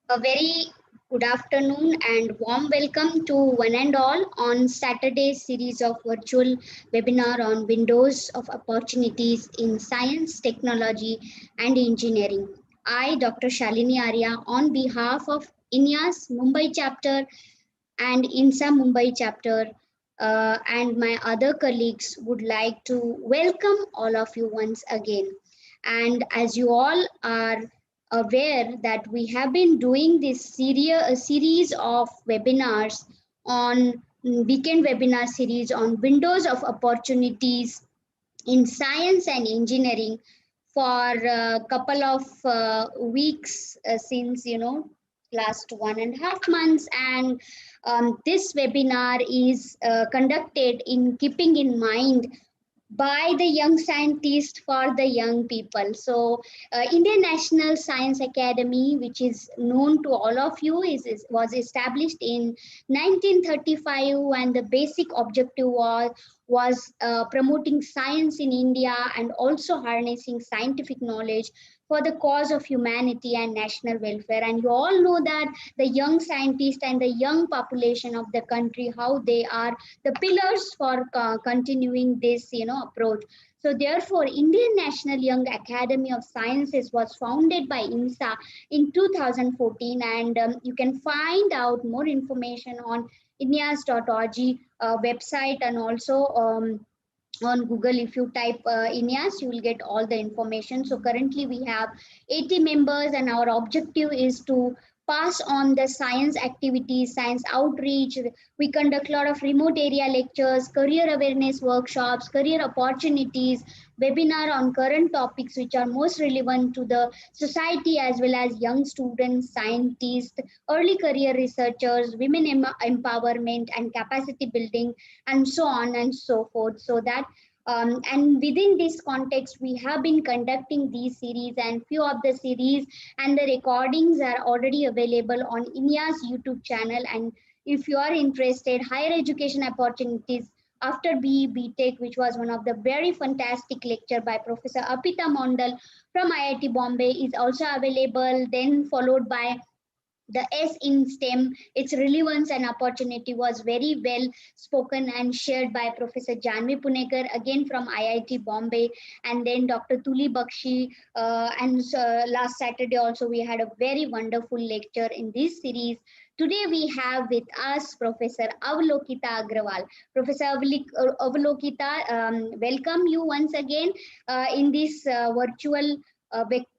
A very good afternoon and warm welcome to one and all on Saturday's series of virtual webinar on windows of opportunities in science, technology and engineering. I, Dr. Shalini Arya, on behalf of INIA's Mumbai chapter and INSA Mumbai chapter and my other colleagues would like to welcome all of you once again. And as you all are aware that we have been doing this series of webinars on weekend webinar series on windows of opportunities in science and engineering for a couple of weeks since last 1.5 months, and this webinar is conducted in keeping in mind by the young scientist for the young people. So, Indian National Science Academy, which is known to all of you, was established in 1935, and the basic objective was promoting science in India and also harnessing scientific knowledge for the cause of humanity and national welfare. And you all know that the young scientists and the young population of the country, how they are the pillars for continuing this approach. So therefore, Indian National Young Academy of Sciences was founded by INSA in 2014, and you can find out more information on inias.org website, and also on Google. If you type INIAS, you will get all the information. So currently we have 80 members, and our objective is to pass on the science activities, science outreach. We conduct a lot of remote area lectures, career awareness workshops, career opportunities, webinar on current topics which are most relevant to the society, as well as young students, scientists, early career researchers, women empowerment and capacity building, and so on and so forth. So that and within this context, we have been conducting these series, and few of the series and the recordings are already available on INIA's YouTube channel. And if you are interested, higher education opportunities after BE Tech, which was one of the very fantastic lecture by Professor Apita Mondal from IIT Bombay, is also available. Then followed by the S in STEM, its relevance and opportunity was very well spoken and shared by Professor Janvi Punekar, again from IIT Bombay, and then Dr. Tuli Bakshi. And last Saturday also we had a very wonderful lecture in this series. Today we have with us Professor Avalokita Agrawal. Professor Avalokita, welcome you once again in this virtual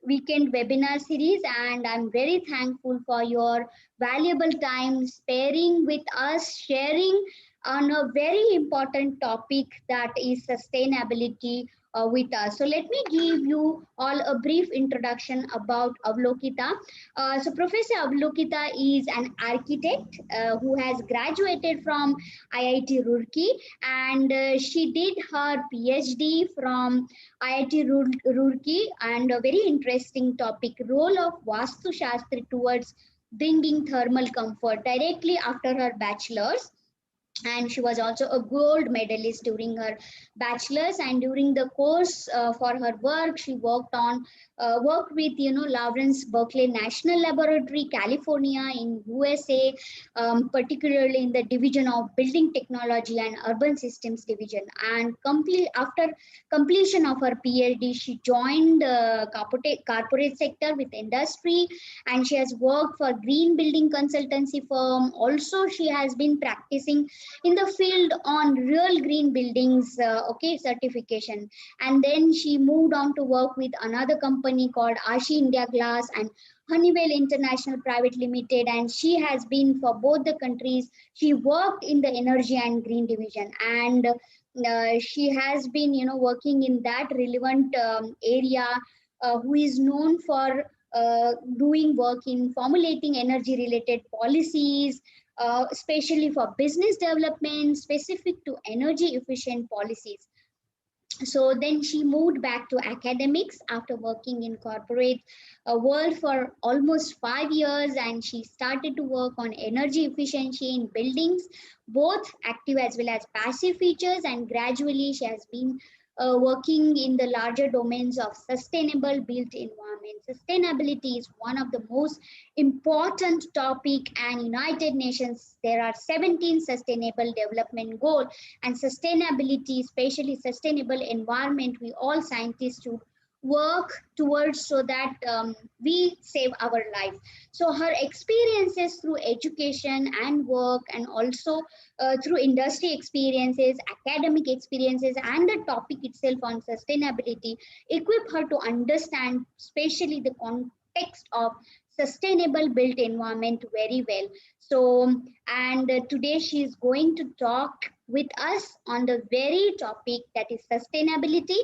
weekend webinar series, and I'm very thankful for your valuable time sparing with us, sharing on a very important topic, that is sustainability, with us. So let me give you all a brief introduction about Avalokita. So Professor Avalokita is an architect who has graduated from IIT Roorkee, and she did her PhD from IIT Roorkee, and a very interesting topic, role of Vastu Shastri towards bringing thermal comfort, directly after her bachelor's. And she was also a gold medalist during her bachelor's, and during the course for her work she worked with Lawrence Berkeley National Laboratory, California in USA, particularly in the division of building technology and urban systems division. And after completion of her PhD, she joined the corporate sector with industry, and she has worked for green building consultancy firm. Also she has been practicing in the field on real green buildings certification. And then she moved on to work with another company called Ashi India Glass and Honeywell International Private Limited, and she has been for both the countries. She worked in the energy and green division, and she has been working in that relevant area, who is known for doing work in formulating energy related policies, especially for business development specific to energy efficient policies. So then she moved back to academics after working in corporate world for almost 5 years, and she started to work on energy efficiency in buildings, both active as well as passive features. And gradually she has been working in the larger domains of sustainable built environment. Sustainability is one of the most important topic, and United Nations, there are 17 sustainable development goals, and sustainability, especially sustainable environment, we all scientists should work towards so that we save our life. So her experiences through education and work, and also through industry experiences, academic experiences, and the topic itself on sustainability equip her to understand especially the context of sustainable built environment very well. So, and today she is going to talk with us on the very topic, that is sustainability,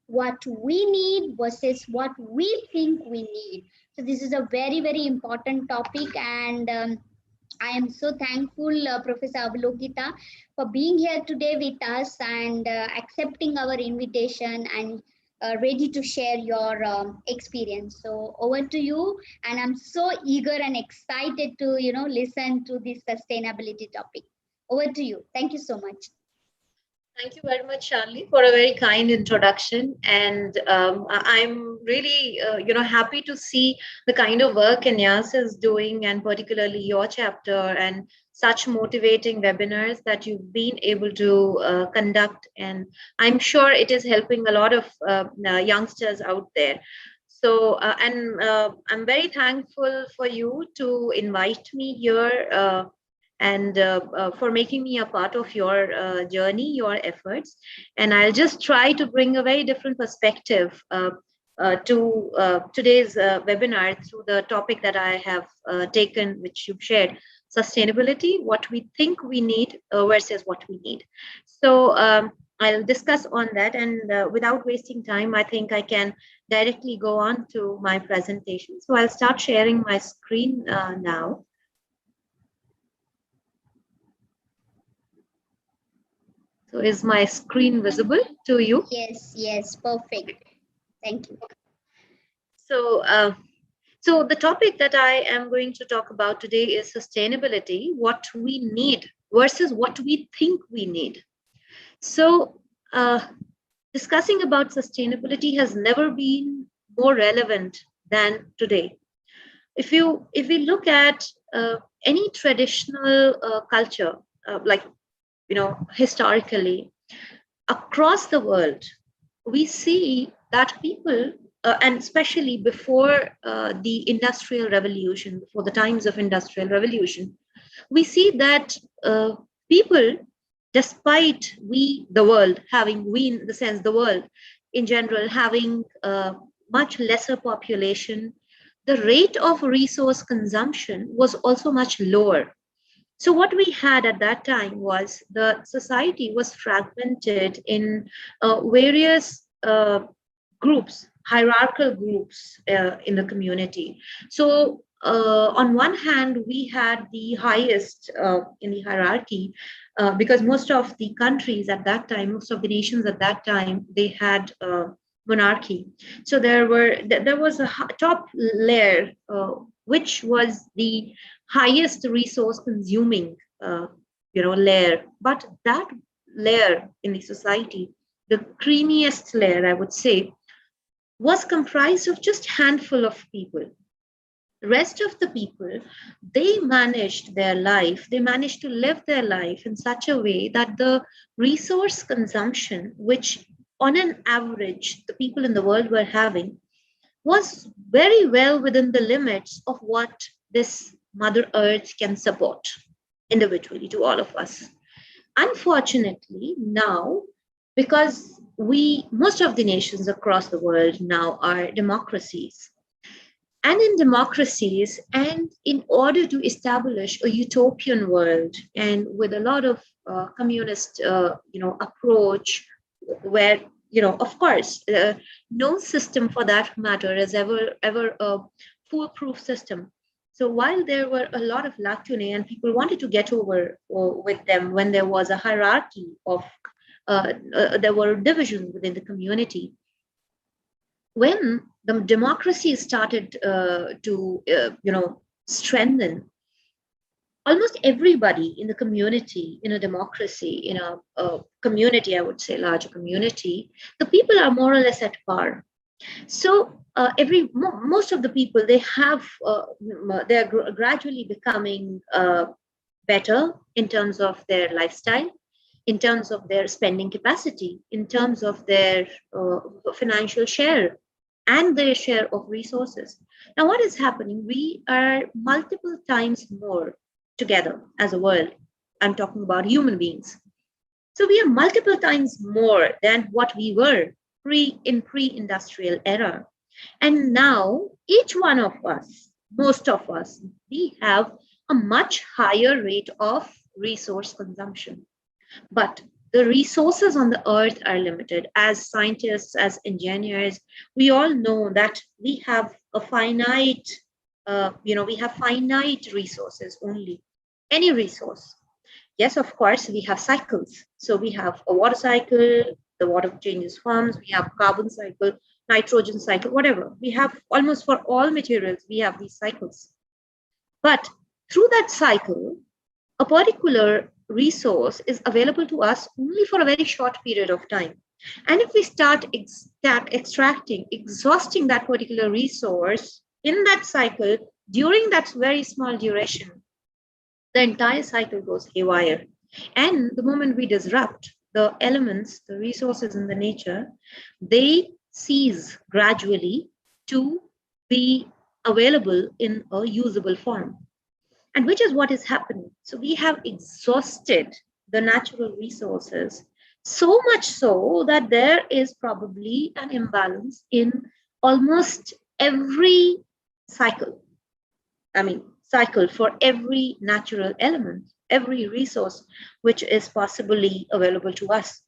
what we need versus what we think we need. So this is a very, very important topic, and I am so thankful, Professor Avalokita, for being here today with us and accepting our invitation and ready to share your experience. So over to you, and I'm so eager and excited to listen to this sustainability topic. Over to you. Thank you so much. Thank you very much, Charlie, for a very kind introduction. And I'm really, happy to see the kind of work Enyas is doing, and particularly your chapter, and such motivating webinars that you've been able to conduct. And I'm sure it is helping a lot of youngsters out there. So, I'm very thankful for you to invite me here. And for making me a part of your journey, your efforts. And I'll just try to bring a very different perspective to today's webinar through the topic that I have taken, which you've shared: sustainability, what we think we need versus what we need. So I'll discuss on that, and without wasting time, I think I can directly go on to my presentation. So I'll start sharing my screen now. So is my screen visible to you? Yes, perfect. Thank you. So, so the topic that I am going to talk about today is sustainability, what we need versus what we think we need. So, discussing about sustainability has never been more relevant than today. If we look at any traditional culture, like historically, across the world, we see that people, and especially before the Industrial Revolution, before the times of Industrial Revolution, we see that people, despite the world having, we in the sense the world in general, having much lesser population, the rate of resource consumption was also much lower. So what we had at that time was the society was fragmented in various groups, hierarchical groups in the community. So on one hand, we had the highest in the hierarchy because most of the countries at that time, most of the nations at that time, they had monarchy. So there was a top layer, which was the highest resource consuming layer. But that layer in the society, the creamiest layer, I would say, was comprised of just handful of people. The rest of the people, they managed to live their life in such a way that the resource consumption, which on an average the people in the world were having, was very well within the limits of what this Mother Earth can support individually to all of us. Unfortunately, now, because most of the nations across the world now are democracies, and in democracies, and in order to establish a utopian world, and with a lot of communist, approach, where of course, no system for that matter is ever a foolproof system. So while there were a lot of lacunae and people wanted to get over with them, when there was a hierarchy of, there were divisions within the community, when the democracy started to strengthen, almost everybody in the community, in a democracy, in a community, I would say larger community, the people are more or less at par. So most of the people, they're gradually becoming better in terms of their lifestyle, in terms of their spending capacity, in terms of their financial share and their share of resources. Now, what is happening? We are multiple times more together as a world. I'm talking about human beings. So we are multiple times more than what we were pre-industrial era. And now each one of us, most of us, we have a much higher rate of resource consumption. But the resources on the earth are limited. As scientists, as engineers, we all know that we have a finite, we have finite resources only. Any resource. Yes, of course, we have cycles. So we have a water cycle, the water changes forms, we have carbon cycle, nitrogen cycle, whatever. We have almost for all materials, we have these cycles. But through that cycle, a particular resource is available to us only for a very short period of time. And if we start extracting, exhausting that particular resource in that cycle during that very small duration, the entire cycle goes haywire. And the moment we disrupt the elements, the resources in the nature, they cease gradually to be available in a usable form. And which is what is happening. So we have exhausted the natural resources, so much so that there is probably an imbalance in almost every cycle. Cycle for every natural element, every resource which is possibly available to us.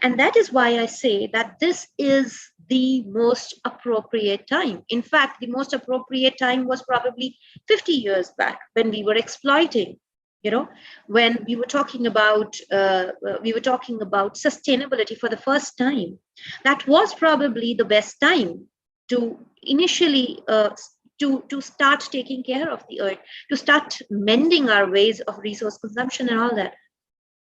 And that is why I say that this is the most appropriate time. In fact, the most appropriate time was probably 50 years back when we were exploiting, when we were talking about sustainability for the first time. That was probably the best time to initially to start taking care of the earth, to start mending our ways of resource consumption and all that.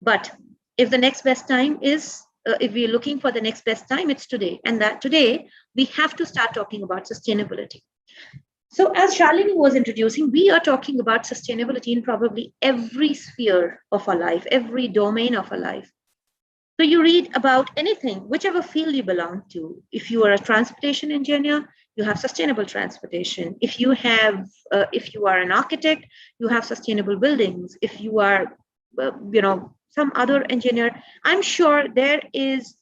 But if the next best time is, if we're looking for the next best time, it's today. And that today, we have to start talking about sustainability. So as Shalini was introducing, we are talking about sustainability in probably every sphere of our life, every domain of our life. So you read about anything, whichever field you belong to. If you are a transportation engineer, you have sustainable transportation. If you are an architect, you have sustainable buildings. If you are, some other engineer, I'm sure there is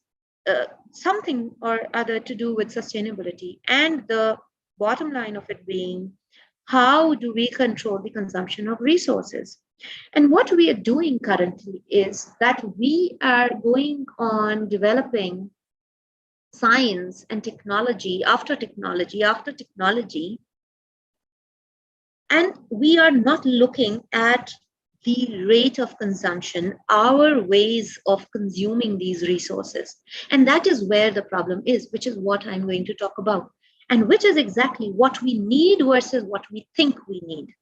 something or other to do with sustainability. And the bottom line of it being, how do we control the consumption of resources? And what we are doing currently is that we are going on developing science and technology after technology after technology, and we are not looking at the rate of consumption, our ways of consuming these resources. And that is where the problem is, which is what I'm going to talk about, and which is exactly what we need versus what we think we need.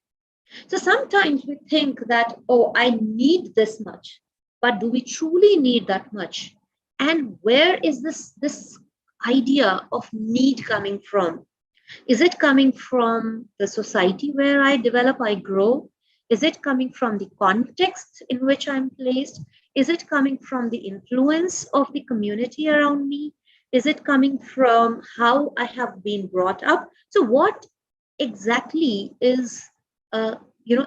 So sometimes we think that, oh, I need this much, but do we truly need that much? And where is this idea of need coming from? Is it coming from the society where I develop, I grow? Is it coming from the context in which I'm placed? Is it coming from the influence of the community around me? Is it coming from how I have been brought up? So what exactly is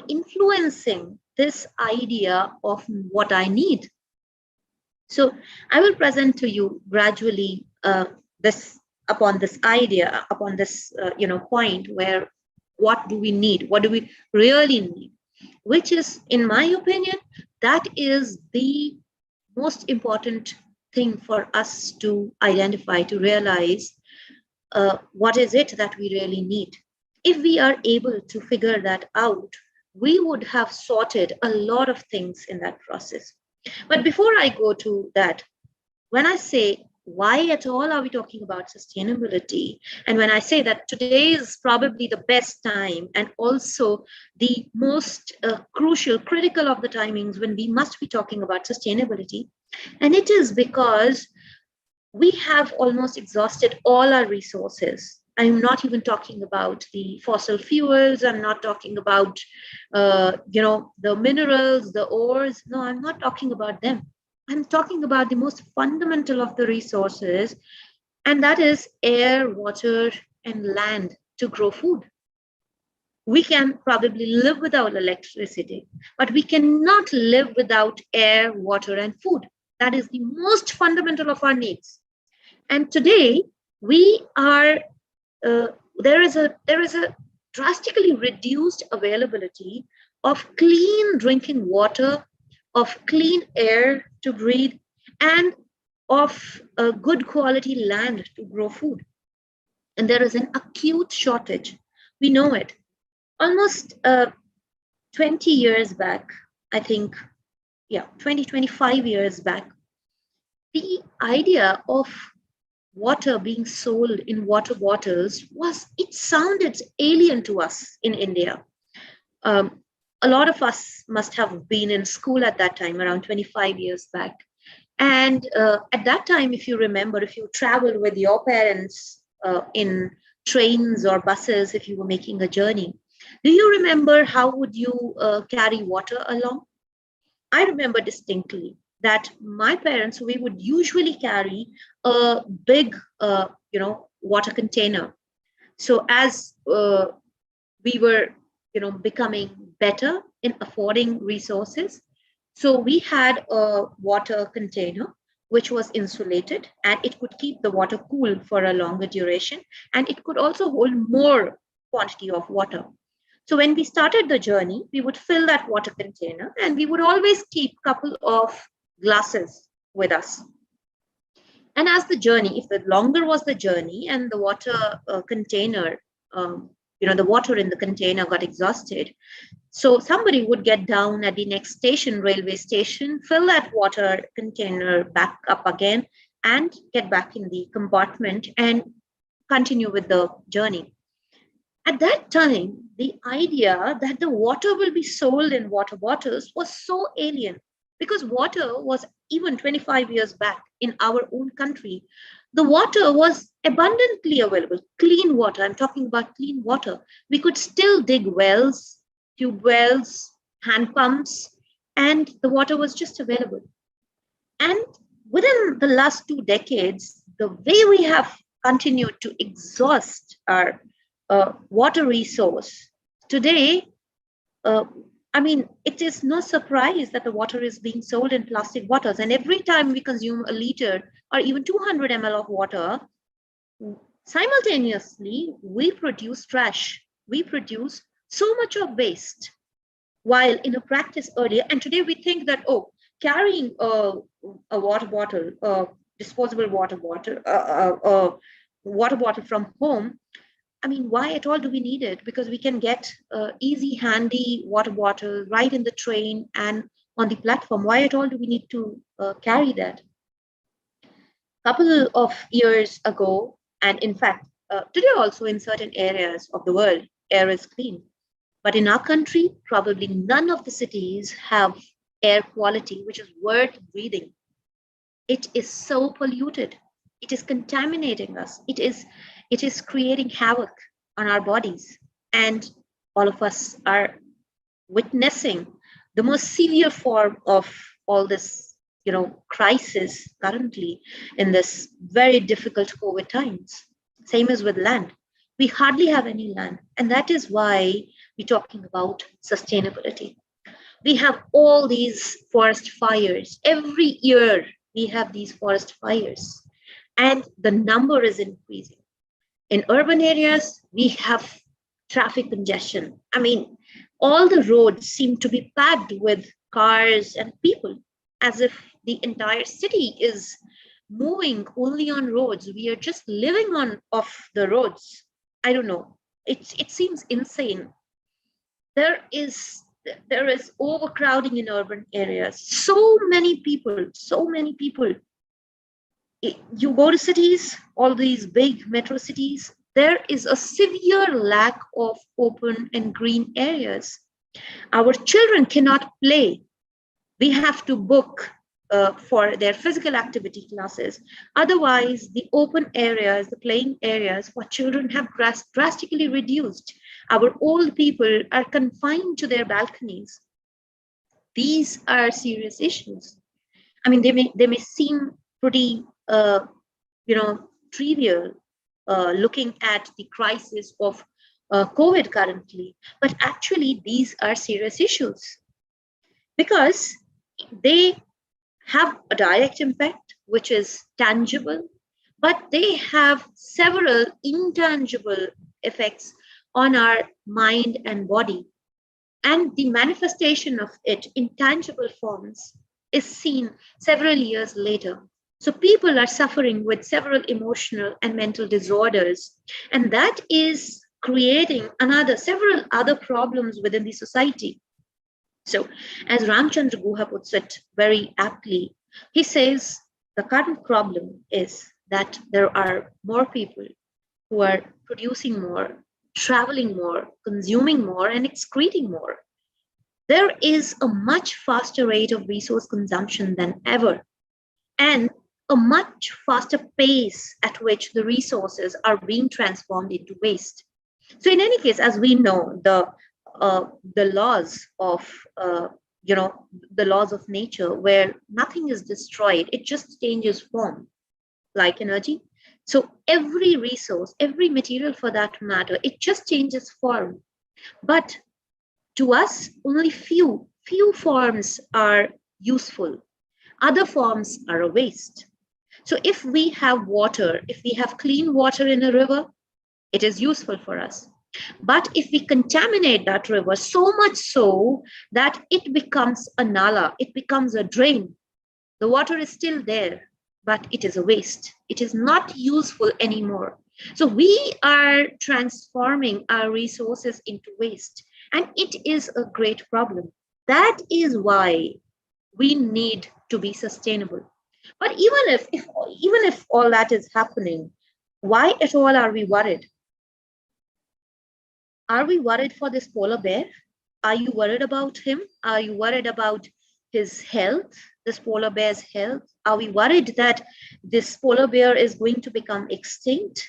influencing this idea of what I need? So I will present to you gradually this idea, upon this point where what do we need? What do we really need? Which is, in my opinion, that is the most important thing for us to identify, to realize what is it that we really need. If we are able to figure that out, we would have sorted a lot of things in that process. But before I go to that, when I say why at all are we talking about sustainability? And when I say that today is probably the best time and also the most crucial, critical of the timings when we must be talking about sustainability, and it is because we have almost exhausted all our resources. I'm not even talking about the fossil fuels. I'm not talking about, the minerals, the ores. No, I'm not talking about them. I'm talking about the most fundamental of the resources, and that is air, water, and land to grow food. We can probably live without electricity, but we cannot live without air, water, and food. That is the most fundamental of our needs. And today we are there is a drastically reduced availability of clean drinking water, of clean air to breathe, and of good quality land to grow food. And there is an acute shortage. We know it. Almost 20 years back, I think, 25 years back, the idea of water being sold in water bottles it sounded alien to us in India. Um, a lot of us must have been in school at that time, around 25 years back. And at that time, if you remember, if you traveled with your parents in trains or buses, if you were making a journey, do you remember how would you carry water along? I remember distinctly that my parents, we would usually carry a big, water container. So as we were, becoming better in affording resources, so we had a water container which was insulated and it could keep the water cool for a longer duration, and it could also hold more quantity of water. So when we started the journey, we would fill that water container and we would always keep a couple of glasses with us. And as the journey, if the longer was the journey and the water container, the water in the container got exhausted, so somebody would get down at the next station, railway station, fill that water container back up again and get back in the compartment and continue with the journey. At that time, the idea that the water will be sold in water bottles was so alien, because water was, even 25 years back in our own country, the water was abundantly available. Clean water, I'm talking about clean water. We could still dig wells, tube wells, hand pumps, and the water was just available. And within the last 2 decades, the way we have continued to exhaust our water resource today, it is no surprise that the water is being sold in plastic bottles. And every time we consume a liter or even 200 ml of water, simultaneously, we produce trash. We produce so much of waste. While in a practice earlier, and today we think that, carrying a water bottle, disposable water bottle from home, why at all do we need it? Because we can get easy, handy water bottle right in the train and on the platform. Why at all do we need to carry that? A couple of years ago, and in fact, today also in certain areas of the world, air is clean. But in our country, probably none of the cities have air quality which is worth breathing. It is so polluted. It is contaminating us. It is creating havoc on our bodies. And all of us are witnessing the most severe form of all this, crisis currently in this very difficult COVID times. Same as with land. We hardly have any land. And that is why we're talking about sustainability. We have all these forest fires. Every year we have these forest fires, and the number is increasing. In urban areas, we have traffic congestion. All the roads seem to be packed with cars and people, as if the entire city is moving only on roads. We are just living off the roads. I don't know. It seems insane. There is overcrowding in urban areas. So many people You go to cities, all these big metro cities, there is a severe lack of open and green areas. Our children cannot play. We have to book for their physical activity classes. Otherwise, the open areas, the playing areas for children have drastically reduced. Our old people are confined to their balconies. These are serious issues. I mean, they may seem pretty, trivial, looking at the crisis of COVID currently, but actually these are serious issues because they have a direct impact, which is tangible, but they have several intangible effects on our mind and body. And the manifestation of it in tangible forms is seen several years later. So people are suffering with several emotional and mental disorders, and that is creating several other problems within the society. So, as Ramchandra Guha puts it very aptly, he says the current problem is that there are more people who are producing more, traveling more, consuming more, and excreting more. There is a much faster rate of resource consumption than ever, and a much faster pace at which the resources are being transformed into waste. So, in any case, as we know, the laws of the laws of nature, where nothing is destroyed, it just changes form, like energy. So every resource, every material for that matter, it just changes form. But to us, only few forms are useful. Other forms are a waste. So if we have water, if we have clean water in a river, it is useful for us. But if we contaminate that river so much so that it becomes a nala, it becomes a drain, the water is still there, but it is a waste. It is not useful anymore. So we are transforming our resources into waste, and it is a great problem. That is why we need to be sustainable. But even if all that is happening, why at all are we worried? Are we worried for this polar bear? Are you worried about him? Are you worried about his health, this polar bear's health? Are we worried that this polar bear is going to become extinct?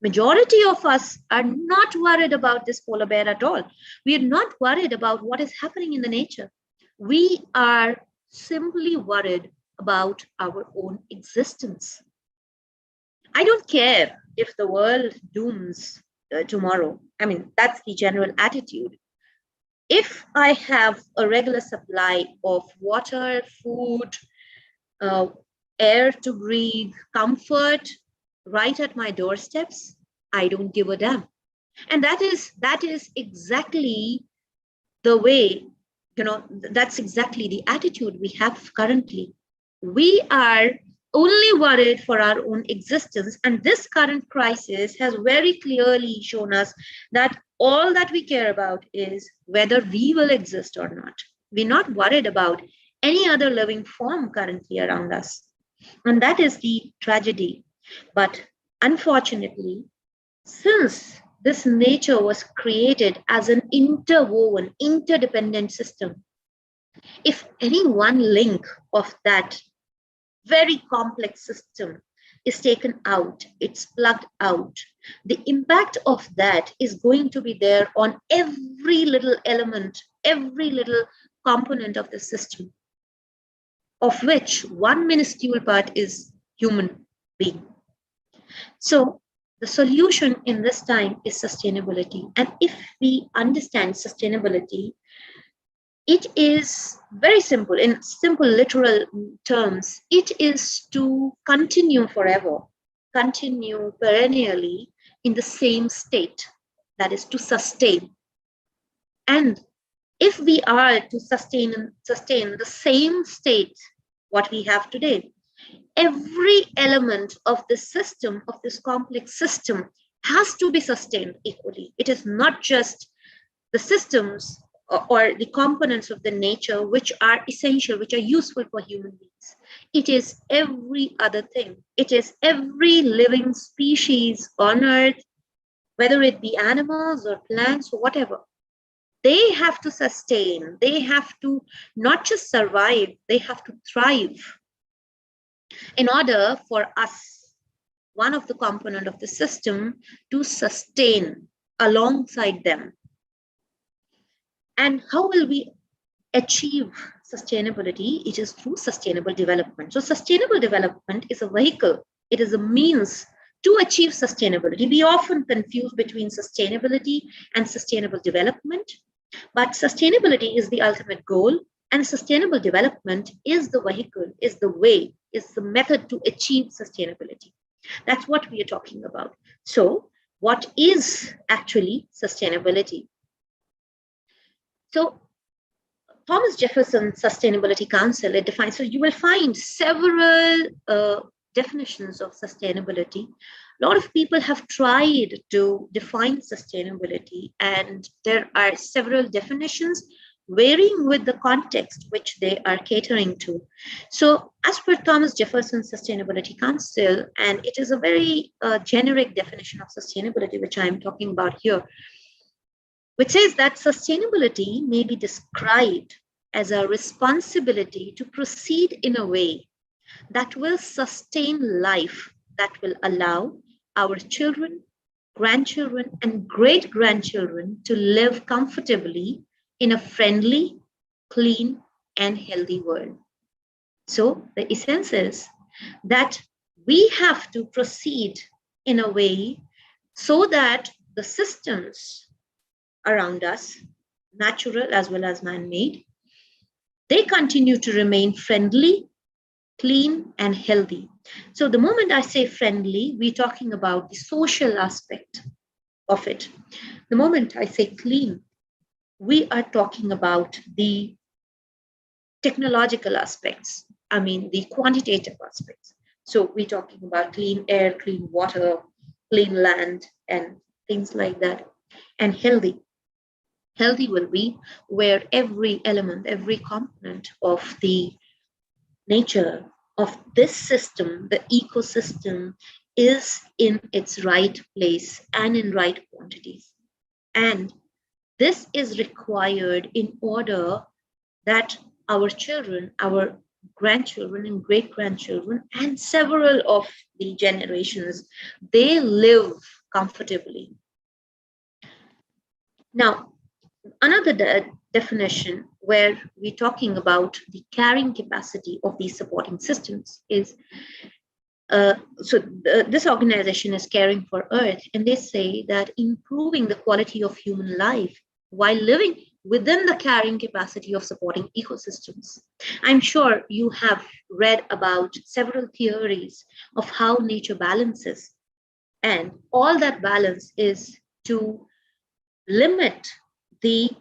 Majority of us are not worried about this polar bear at all. We are not worried about what is happening in the nature. We are simply worried about our own existence. I don't care if the world dooms tomorrow. I mean, that's the general attitude. If I have a regular supply of water, food, uh, air to breathe, comfort right at my doorsteps, I don't give a damn. And that is exactly the way, that's exactly the attitude we have currently. We are only worried for our own existence. And this current crisis has very clearly shown us that all that we care about is whether we will exist or not. We're not worried about any other living form currently around us. And that is the tragedy. But unfortunately, since this nature was created as an interwoven, interdependent system, if any one link of that very complex system is taken out, it's plugged out, the impact of that is going to be there on every little element, every little component of the system, of which one minuscule part is human being. So the solution in this time is sustainability. And if we understand sustainability, it is very simple. In simple literal terms, it is to continue forever, continue perennially in the same state, that is to sustain. And if we are to sustain the same state what we have today, every element of this system, of this complex system, has to be sustained equally. It is not just the systems or the components of the nature which are essential, which are useful for human beings. It is every other thing. It is every living species on earth, whether it be animals or plants or whatever. They have to sustain, they have to not just survive, they have to thrive in order for us, one of the component of the system, to sustain alongside them. And how will we achieve sustainability? It is through sustainable development. So sustainable development is a vehicle, it is a means to achieve sustainability. We often confuse between sustainability and sustainable development, but sustainability is the ultimate goal, and sustainable development is the vehicle, is the way, is the method to achieve sustainability. That's what we are talking about. So what is actually sustainability? So Thomas Jefferson's Sustainability Council, it defines, so you will find several definitions of sustainability. A lot of people have tried to define sustainability, and there are several definitions varying with the context which they are catering to. So as per Thomas Jefferson's Sustainability Council, and it is a very generic definition of sustainability, which I'm talking about here, which says that sustainability may be described as a responsibility to proceed in a way that will sustain life, that will allow our children, grandchildren, and great-grandchildren to live comfortably in a friendly, clean, and healthy world. So the essence is that we have to proceed in a way so that the systems around us, natural as well as man-made, they continue to remain friendly, clean, and healthy. So the moment I say friendly, we're talking about the social aspect of it. The moment I say clean, we are talking about the technological aspects, I mean the quantitative aspects. So we're talking about clean air, clean water, clean land, and things like that. And healthy. Healthy will be where every element, every component of the nature of this system, the ecosystem, is in its right place and in right quantities. And this is required in order that our children, our grandchildren and great-grandchildren, and several of the generations, they live comfortably. Now, another definition where we're talking about the carrying capacity of these supporting systems is, this organization is Caring for Earth, and they say that improving the quality of human life while living within the carrying capacity of supporting ecosystems. I'm sure you have read about several theories of how nature balances, and all that balance is to limit the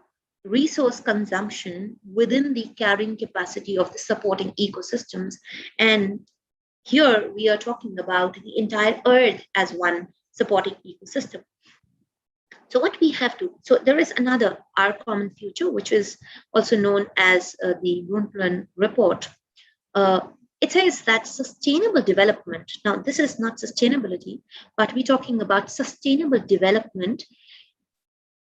resource consumption within the carrying capacity of the supporting ecosystems. And here we are talking about the entire earth as one supporting ecosystem. So what we have to, so there is another, Our Common Future, which is also known as the Brundtland Report. It says that sustainable development, now this is not sustainability, but we're talking about sustainable development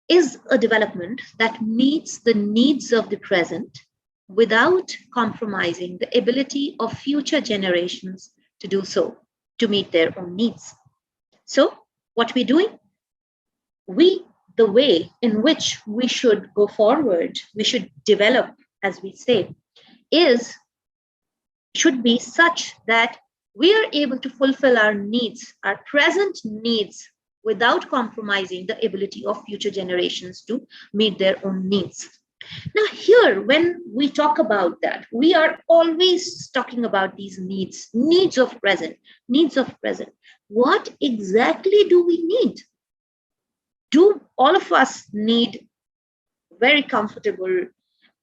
is a development that meets the needs of the present without compromising the ability of future generations to do so, to meet their own needs. So what we're doing, the way in which we should go forward, we should develop, as we say, should be such that we are able to fulfill our needs, our present needs, without compromising the ability of future generations to meet their own needs. Now here, when we talk about that, we are always talking about these needs of present. What exactly do we need? Do all of us need very comfortable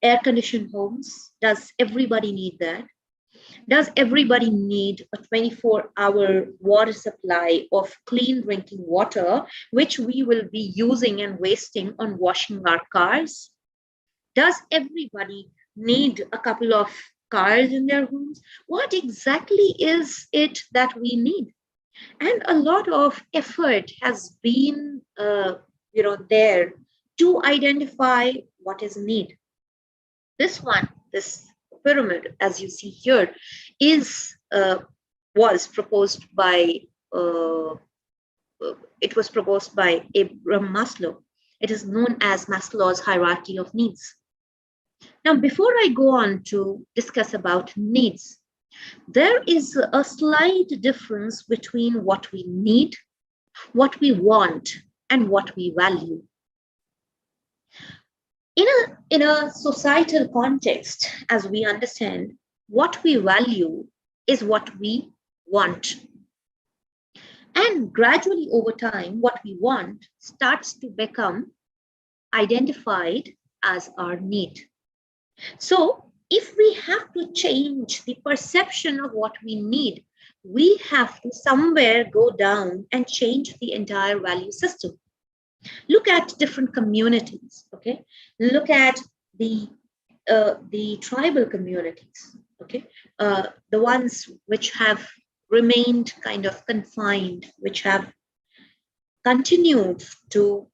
air-conditioned homes? Does everybody need that? Does everybody need a 24-hour water supply of clean drinking water, which we will be using and wasting on washing our cars? Does everybody need a couple of cars in their homes? What exactly is it that we need? And a lot of effort has been there to identify what is need. This pyramid, as you see here, is was proposed by uh, it was proposed by Abraham Maslow. It is known as Maslow's hierarchy of needs. Now, before I go on to discuss about needs, there is a slight difference between what we need, what we want, and what we value. In a societal context, as we understand, what we value is what we want. And gradually over time, what we want starts to become identified as our need. So if we have to change the perception of what we need, we have to somewhere go down and change the entire value system. Look at different communities, okay? Look at the tribal communities, okay? The ones which have remained kind of confined, which have continued to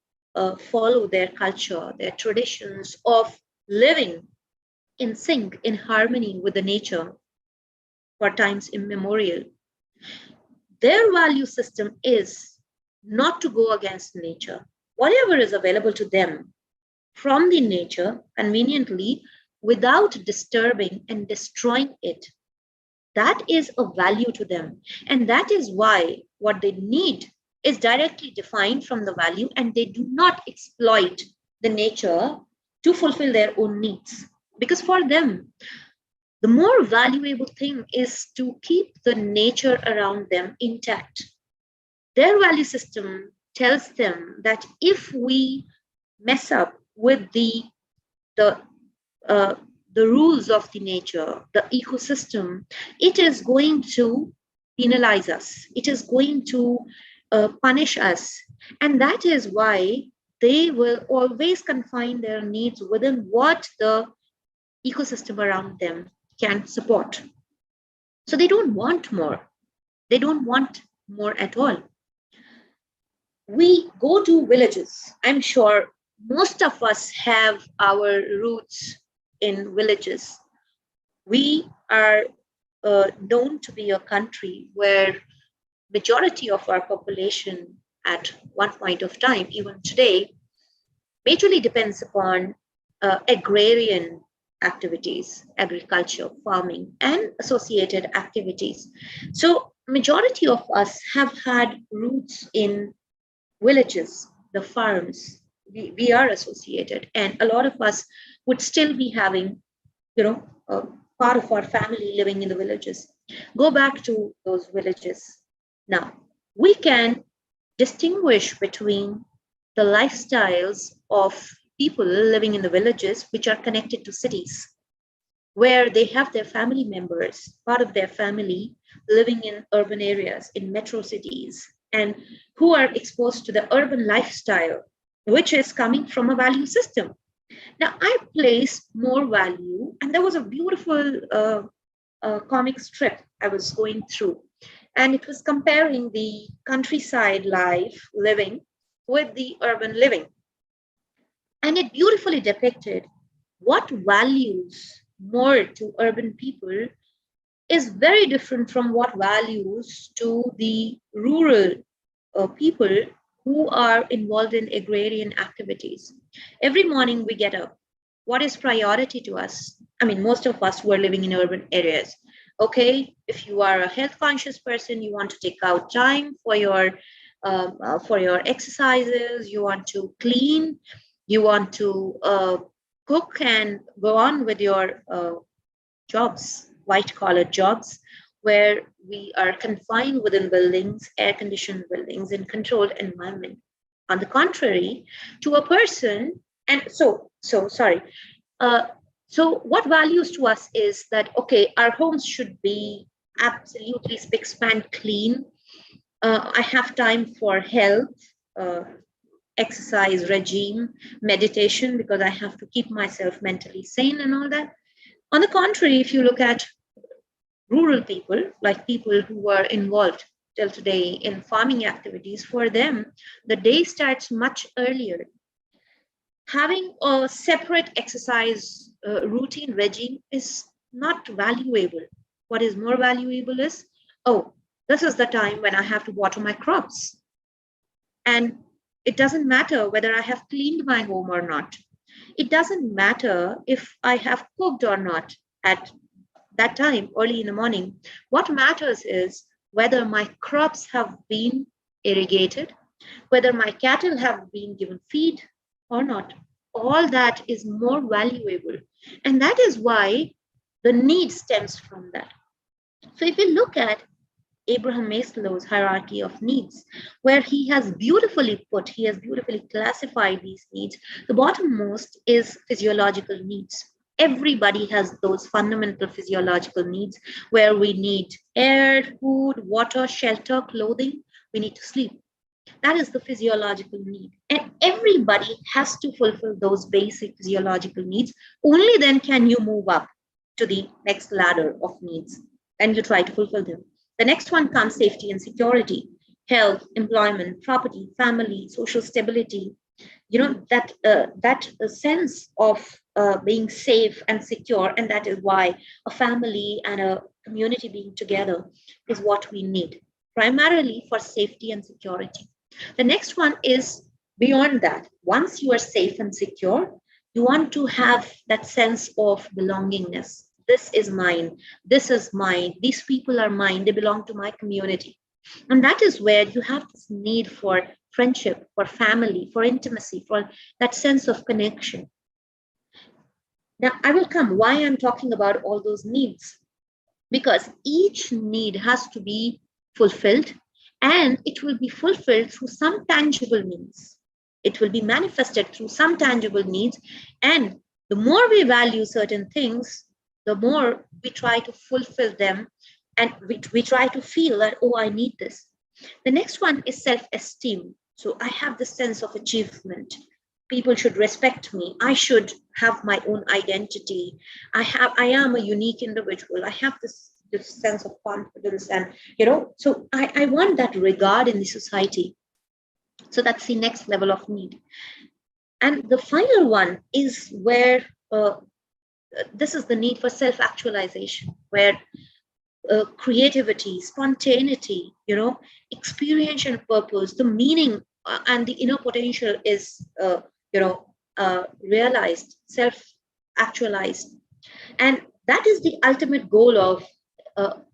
follow their culture, their traditions of living in sync, in harmony with the nature for times immemorial. Their value system is not to go against nature. Whatever is available to them from the nature conveniently without disturbing and destroying it, that is a value to them. And that is why what they need is directly defined from the value, and they do not exploit the nature to fulfill their own needs. Because for them, the more valuable thing is to keep the nature around them intact. Their value system tells them that if we mess up with the uh, the rules of the nature, the ecosystem, it is going to penalize us. It is going to punish us, and that is why they will always confine their needs within what the ecosystem around them can support. So they don't want more. They don't want more at all. We go to villages. I'm sure most of us have our roots in villages. We are known to be a country where majority of our population at one point of time, even today, majorly depends upon agrarian activities, agriculture, farming, and associated activities. So majority of us have had roots in villages, the farms. We are associated, and a lot of us would still be having, a part of our family living in the villages. Go back to those villages. Now, we can distinguish between the lifestyles of people living in the villages, which are connected to cities, where they have their family members, part of their family, living in urban areas, in metro cities, and who are exposed to the urban lifestyle, which is coming from a value system. Now, I place more value, and there was a beautiful comic strip I was going through, and it was comparing the countryside life living with the urban living. And it beautifully depicted what values more to urban people is very different from what values to the rural people who are involved in agrarian activities. Every morning we get up. What is priority to us? I mean, most of us who are living in urban areas. Okay, if you are a health conscious person, you want to take out time for your exercises. You want to clean. You want to cook and go on with your jobs, white collar jobs, where we are confined within buildings, air conditioned buildings, in controlled environment. On the contrary, to a person, and sorry. So what values to us is that, okay, our homes should be absolutely spick span clean. I have time for health. exercise regime, meditation, because I have to keep myself mentally sane and all that. On the contrary, if you look at rural people, like people who were involved till today in farming activities, for them, the day starts much earlier. Having a separate exercise routine regime is not valuable. What is more valuable is, oh, this is the time when I have to water my crops. And it doesn't matter whether I have cleaned my home or not. It doesn't matter if I have cooked or not at that time, early in the morning. What matters is whether my crops have been irrigated, whether my cattle have been given feed or not. All that is more valuable. And that is why the need stems from that. So if you look at Abraham Maslow's hierarchy of needs, where he has beautifully classified these needs, the bottommost is physiological needs. Everybody has those fundamental physiological needs where we need air, food, water, shelter, clothing, we need to sleep. That is the physiological need. And everybody has to fulfill those basic physiological needs. Only then can you move up to the next ladder of needs and you try to fulfill them. The next one comes safety and security, health, employment, property, family, social stability. That sense of being safe and secure, and that is why a family and a community being together is what we need, primarily for safety and security. The next one is beyond that. Once you are safe and secure, you want to have that sense of belongingness. This is mine. This is mine. These people are mine. They belong to my community. And that is where you have this need for friendship, for family, for intimacy, for that sense of connection. Now, I will come why I'm talking about all those needs. Because each need has to be fulfilled, and it will be fulfilled through some tangible means. It will be manifested through some tangible needs. And the more we value certain things, the more we try to fulfill them, and we try to feel that, oh, I need this. The next one is self-esteem. So I have this sense of achievement. People should respect me. I should have my own identity. I am a unique individual. I have this sense of confidence, and so I want that regard in the society. So that's the next level of need. And the final one is where this is the need for self-actualization, where creativity, spontaneity, experiential purpose, the meaning and the inner potential is realized, self-actualized. And that is the ultimate goal of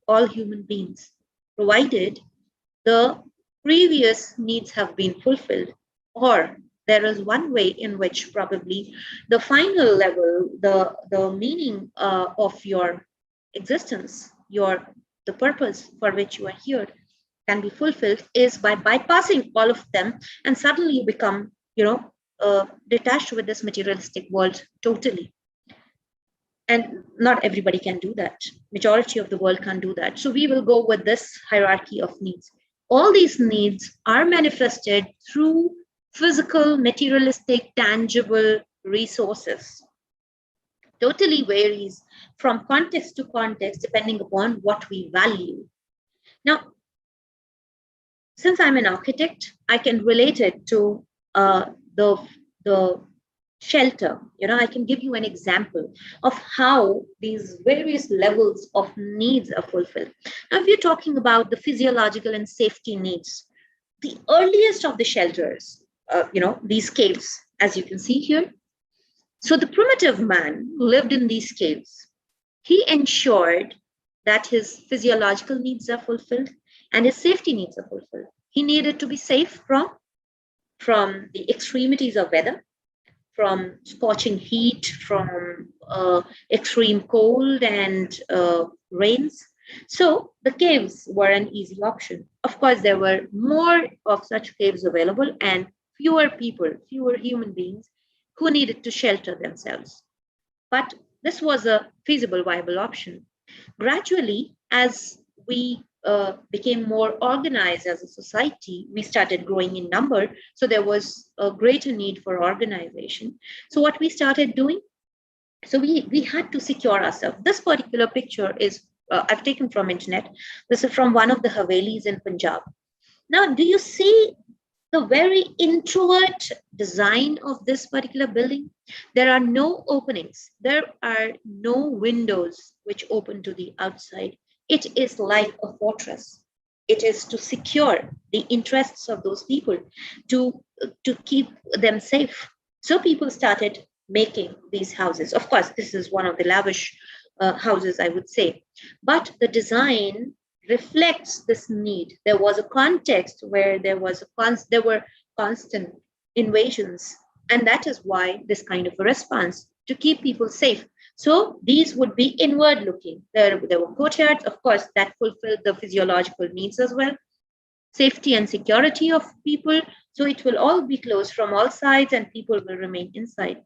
all human beings, provided the previous needs have been fulfilled, or there is one way in which probably the final level, the meaning of your existence, the purpose for which you are here can be fulfilled, is by bypassing all of them, and suddenly you become detached with this materialistic world totally. And not everybody can do that. Majority of the world can't do that. So we will go with this hierarchy of needs. All these needs are manifested through physical, materialistic, tangible resources. Totally varies from context to context depending upon what we value. Now, since I'm an architect, I can relate it to the shelter. I can give you an example of how these various levels of needs are fulfilled. Now, if you're talking about the physiological and safety needs, the earliest of the shelters, these caves, as you can see here. So the primitive man lived in these caves. He ensured that his physiological needs are fulfilled and his safety needs are fulfilled. He needed to be safe from the extremities of weather, from scorching heat, from extreme cold and rains. So the caves were an easy option. Of course, there were more of such caves available and fewer people, fewer human beings who needed to shelter themselves. But this was a feasible, viable option. Gradually, as we became more organized as a society, we started growing in number. So there was a greater need for organization. So what we started doing, so we had to secure ourselves. This particular picture is I've taken from internet. This is from one of the Havelis in Punjab. Now, do you see the very introvert design of this particular building? There are no openings. There are no windows which open to the outside. It is like a fortress. It is to secure the interests of those people, to keep them safe. So people started making these houses. Of course, this is one of the lavish houses, I would say. But the design reflects this need. There was a context where there were constant invasions, and that is why this kind of a response to keep people safe. So these would be inward looking. There were courtyards, of course, that fulfilled the physiological needs as well. Safety and security of people. So it will all be closed from all sides and people will remain inside.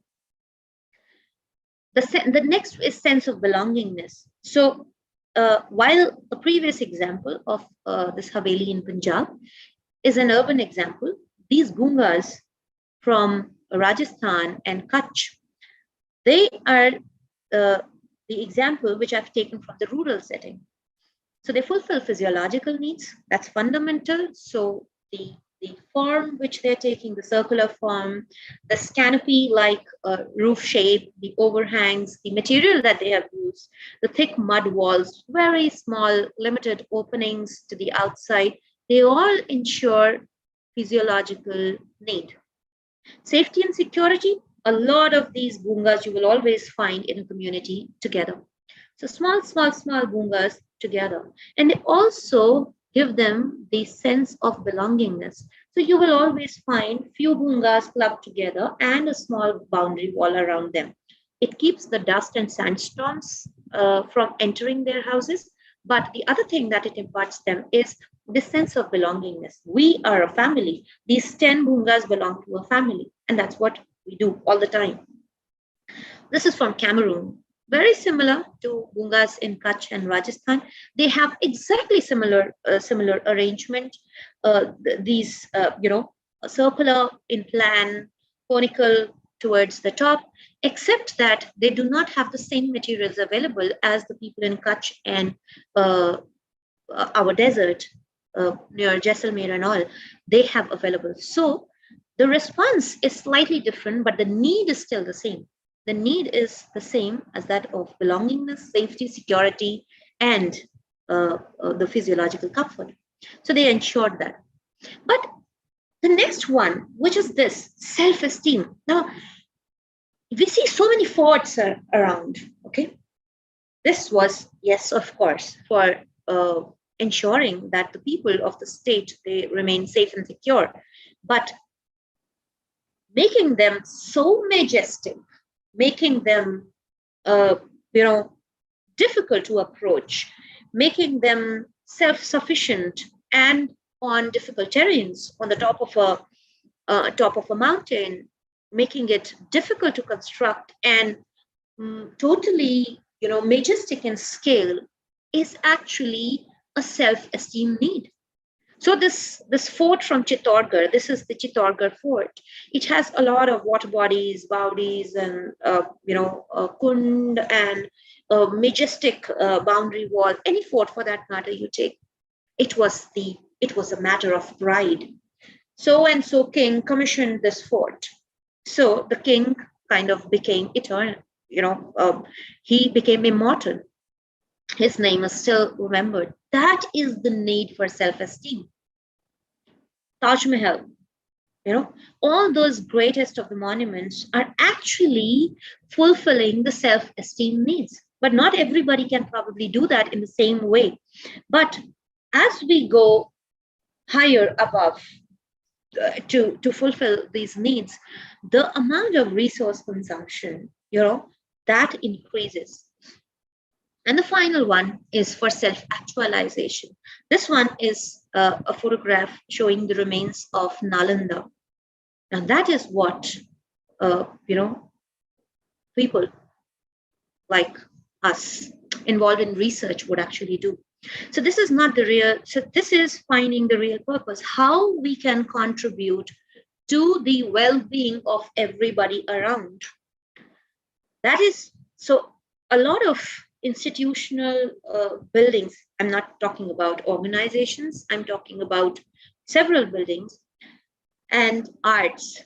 The next is sense of belongingness. So while the previous example of this Haveli in Punjab is an urban example, these gungas from Rajasthan and Kutch, they are the example which I've taken from the rural setting. So they fulfill physiological needs. That's fundamental. So the form which they're taking, the circular form, the canopy-like roof shape, the overhangs, the material that they have used, the thick mud walls, very small, limited openings to the outside, they all ensure physiological need. Safety and security, a lot of these bungas you will always find in a community together. So small bungas together. And they also give them the sense of belongingness. So you will always find few bungas clubbed together and a small boundary wall around them. It keeps the dust and sandstorms from entering their houses. But the other thing that it imparts them is this sense of belongingness. We are a family. These 10 bungas belong to a family. And that's what we do all the time. This is from Cameroon. Very similar to bungas in Kutch and Rajasthan. They have exactly similar arrangement. These, circular in plan, conical towards the top, except that they do not have the same materials available as the people in Kutch and our desert near Jaisalmer and all. They have available. So the response is slightly different, but the need is still the same. The need is the same as that of belongingness, safety, security, and the physiological comfort. So they ensured that. But the next one, which is this self-esteem. Now, we see so many forts around, okay? This was, yes, of course, for ensuring that the people of the state, they remain safe and secure. But making them so majestic, making them, difficult to approach, making them self-sufficient and on difficult terrains, on the top of a mountain, making it difficult to construct and totally, majestic in scale, is actually a self-esteem need. So this fort from Chittorgarh, this is the Chittorgarh fort. It has a lot of water bodies, bowdies, and kund and majestic boundary wall. Any fort for that matter you take, it was a matter of pride. So and so king commissioned this fort. So the king kind of became eternal. He became immortal. His name is still remembered. That is the need for self-esteem. Taj Mahal, all those greatest of the monuments are actually fulfilling the self-esteem needs. But not everybody can probably do that in the same way. But as we go higher above to fulfill these needs, the amount of resource consumption, that increases. And the final one is for self-actualization. This one is a photograph showing the remains of Nalanda. And that is what, people like us involved in research would actually do. So this is not the real, so this is finding the real purpose, how we can contribute to the well-being of everybody around. That is, so a lot of institutional buildings, I'm not talking about organizations, I'm talking about several buildings and arts,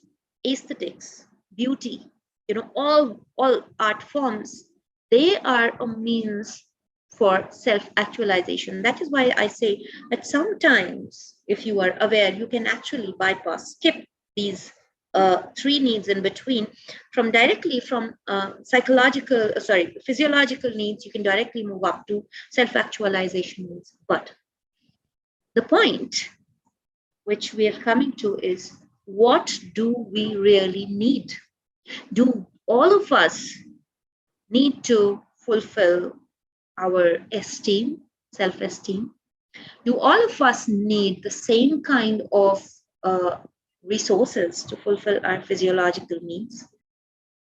aesthetics, beauty, all art forms, they are a means for self-actualization. That is why I say that sometimes, if you are aware, you can actually bypass, skip these three needs in between, from physiological needs, you can directly move up to self-actualization needs. But the point which we are coming to is, what do we really need? Do all of us need to fulfill our esteem, self-esteem? Do all of us need the same kind of resources to fulfill our physiological needs?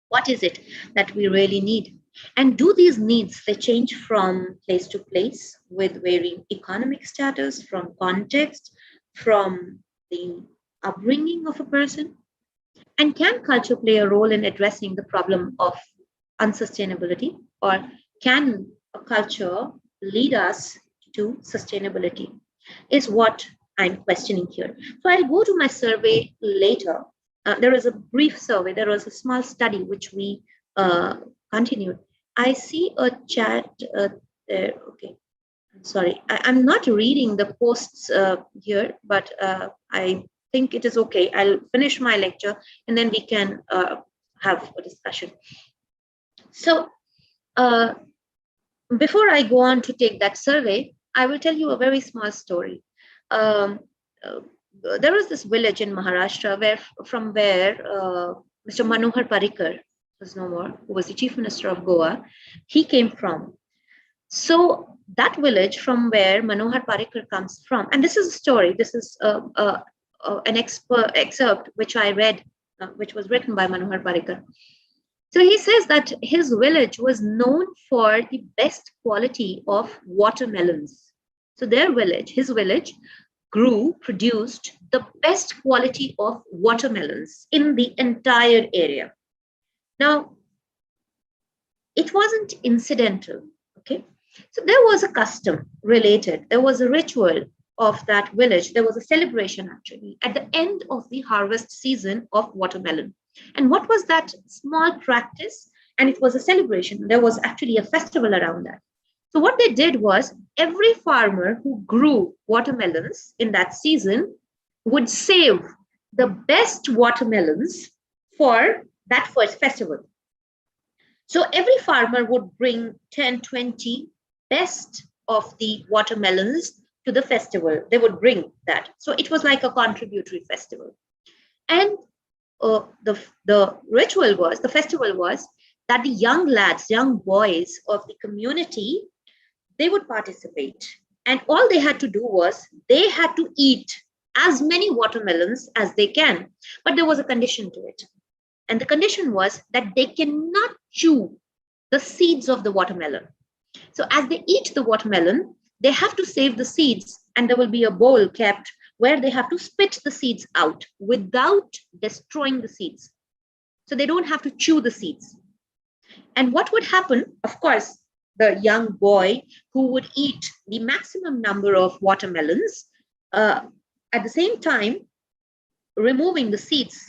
What is it that we really need? And do these needs, they change from place to place with varying economic status, from context, from the upbringing of a person? And can culture play a role in addressing the problem of unsustainability? Or can a culture lead us to sustainability? Is what I'm questioning here. So I'll go to my survey later. There is a brief survey, there was a small study which we uh, continued. I see a chat there. Okay, I'm sorry. I'm not reading the posts here, but I think it is okay. I'll finish my lecture and then we can have a discussion. So uh, before I go on to take that survey, I will tell you a very small story. Um, uh, there was this village in Maharashtra where Mr. Manohar Parrikar was no more, who was the chief minister of Goa, he came from. So that village from where Manohar Parrikar comes from, and this is a story. This is an excerpt which I read, which was written by Manohar Parrikar. So he says that his village was known for the best quality of watermelons. So his village produced the best quality of watermelons in the entire area. Now, it wasn't incidental, okay? So there was a custom related, there was a ritual of that village, there was a celebration actually at the end of the harvest season of watermelon. And what was that small practice? And it was a celebration. There was actually a festival around that. So what they did was, every farmer who grew watermelons in that season would save the best watermelons for that first festival. So every farmer would bring 10, 20 best of the watermelons to the festival. They would bring that. So it was like a contributory festival. And the festival was that the young lads, young boys of the community, they would participate. And all they had to do was, they had to eat as many watermelons as they can. But there was a condition to it. And the condition was that they cannot chew the seeds of the watermelon. So as they eat the watermelon, they have to save the seeds, and there will be a bowl kept where they have to spit the seeds out without destroying the seeds. So they don't have to chew the seeds. And what would happen? Of course, the young boy who would eat the maximum number of watermelons, at the same time, removing the seeds,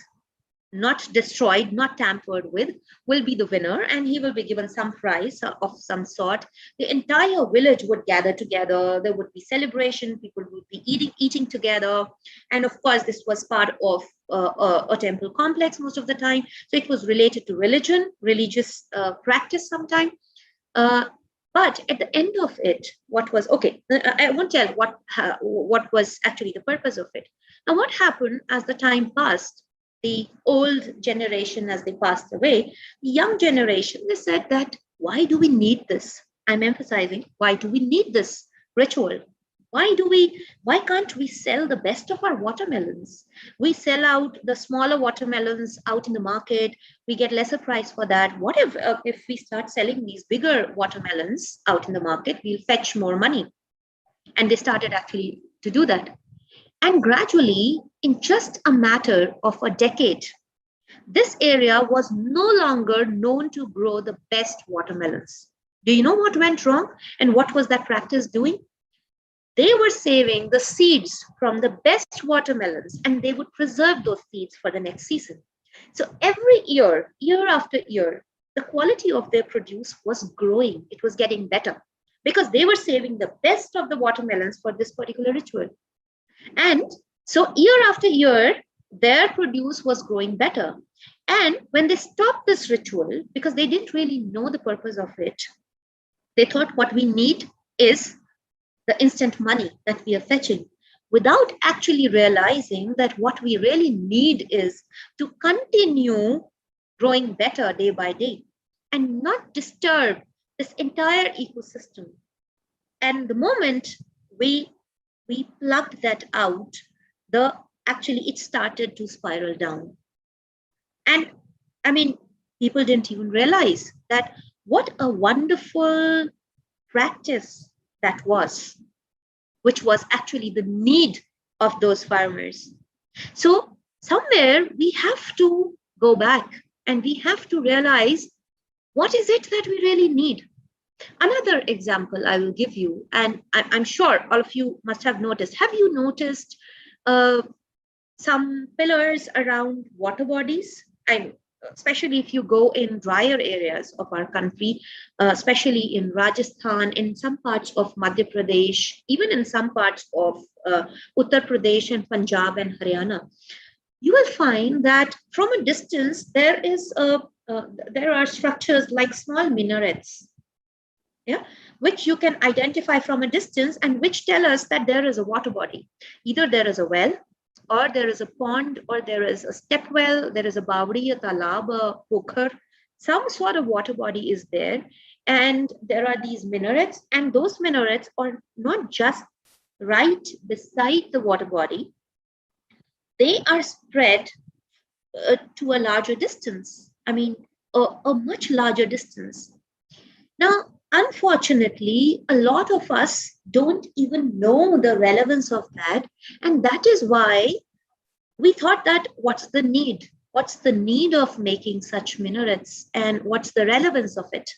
not destroyed, not tampered with, will be the winner, and he will be given some prize of some sort. The entire village would gather together. There would be celebration. People would be eating together. And of course, this was part of a temple complex most of the time. So it was related to religious practice sometime. But at the end of it, what was, okay, I won't tell what was actually the purpose of it. Now, what happened as the time passed? The old generation, as they passed away, the young generation, they said that, why do we need this? I'm emphasizing, why do we need this ritual? Why can't we sell the best of our watermelons? We sell out the smaller watermelons out in the market. We get lesser price for that. What if we start selling these bigger watermelons out in the market? We'll fetch more money. And they started actually to do that. And gradually, in just a matter of a decade, this area was no longer known to grow the best watermelons. Do you know what went wrong? And what was that practice doing? They were saving the seeds from the best watermelons and they would preserve those seeds for the next season. So every year, year after year, the quality of their produce was growing. It was getting better because they were saving the best of the watermelons for this particular ritual. And so year after year, their produce was growing better. And when they stopped this ritual, because they didn't really know the purpose of it, they thought what we need is the instant money that we are fetching, without actually realizing that what we really need is to continue growing better day by day and not disturb this entire ecosystem. And the moment we plugged that out, it started to spiral down. And I mean, people didn't even realize that what a wonderful practice that was, which was actually the need of those farmers. So somewhere we have to go back and we have to realize what is it that we really need. Another example I will give you, and I'm sure all of you must have noticed. Have you noticed some pillars around water bodies? Especially if you go in drier areas of our country, especially in Rajasthan, in some parts of Madhya Pradesh, even in some parts of Uttar Pradesh and Punjab and Haryana, you will find that from a distance there are structures like small minarets, yeah, which you can identify from a distance and which tell us that there is a water body. Either there is a well, or there is a pond, or there is a step well, there is a bawdi, a talab, a pokhar, some sort of water body is there. And there are these minarets, and those minarets are not just right beside the water body, they are spread to a larger distance. I mean, a much larger distance. Now, unfortunately, a lot of us don't even know the relevance of that. And that is why we thought that what's the need? What's the need of making such minarets? And what's the relevance of it?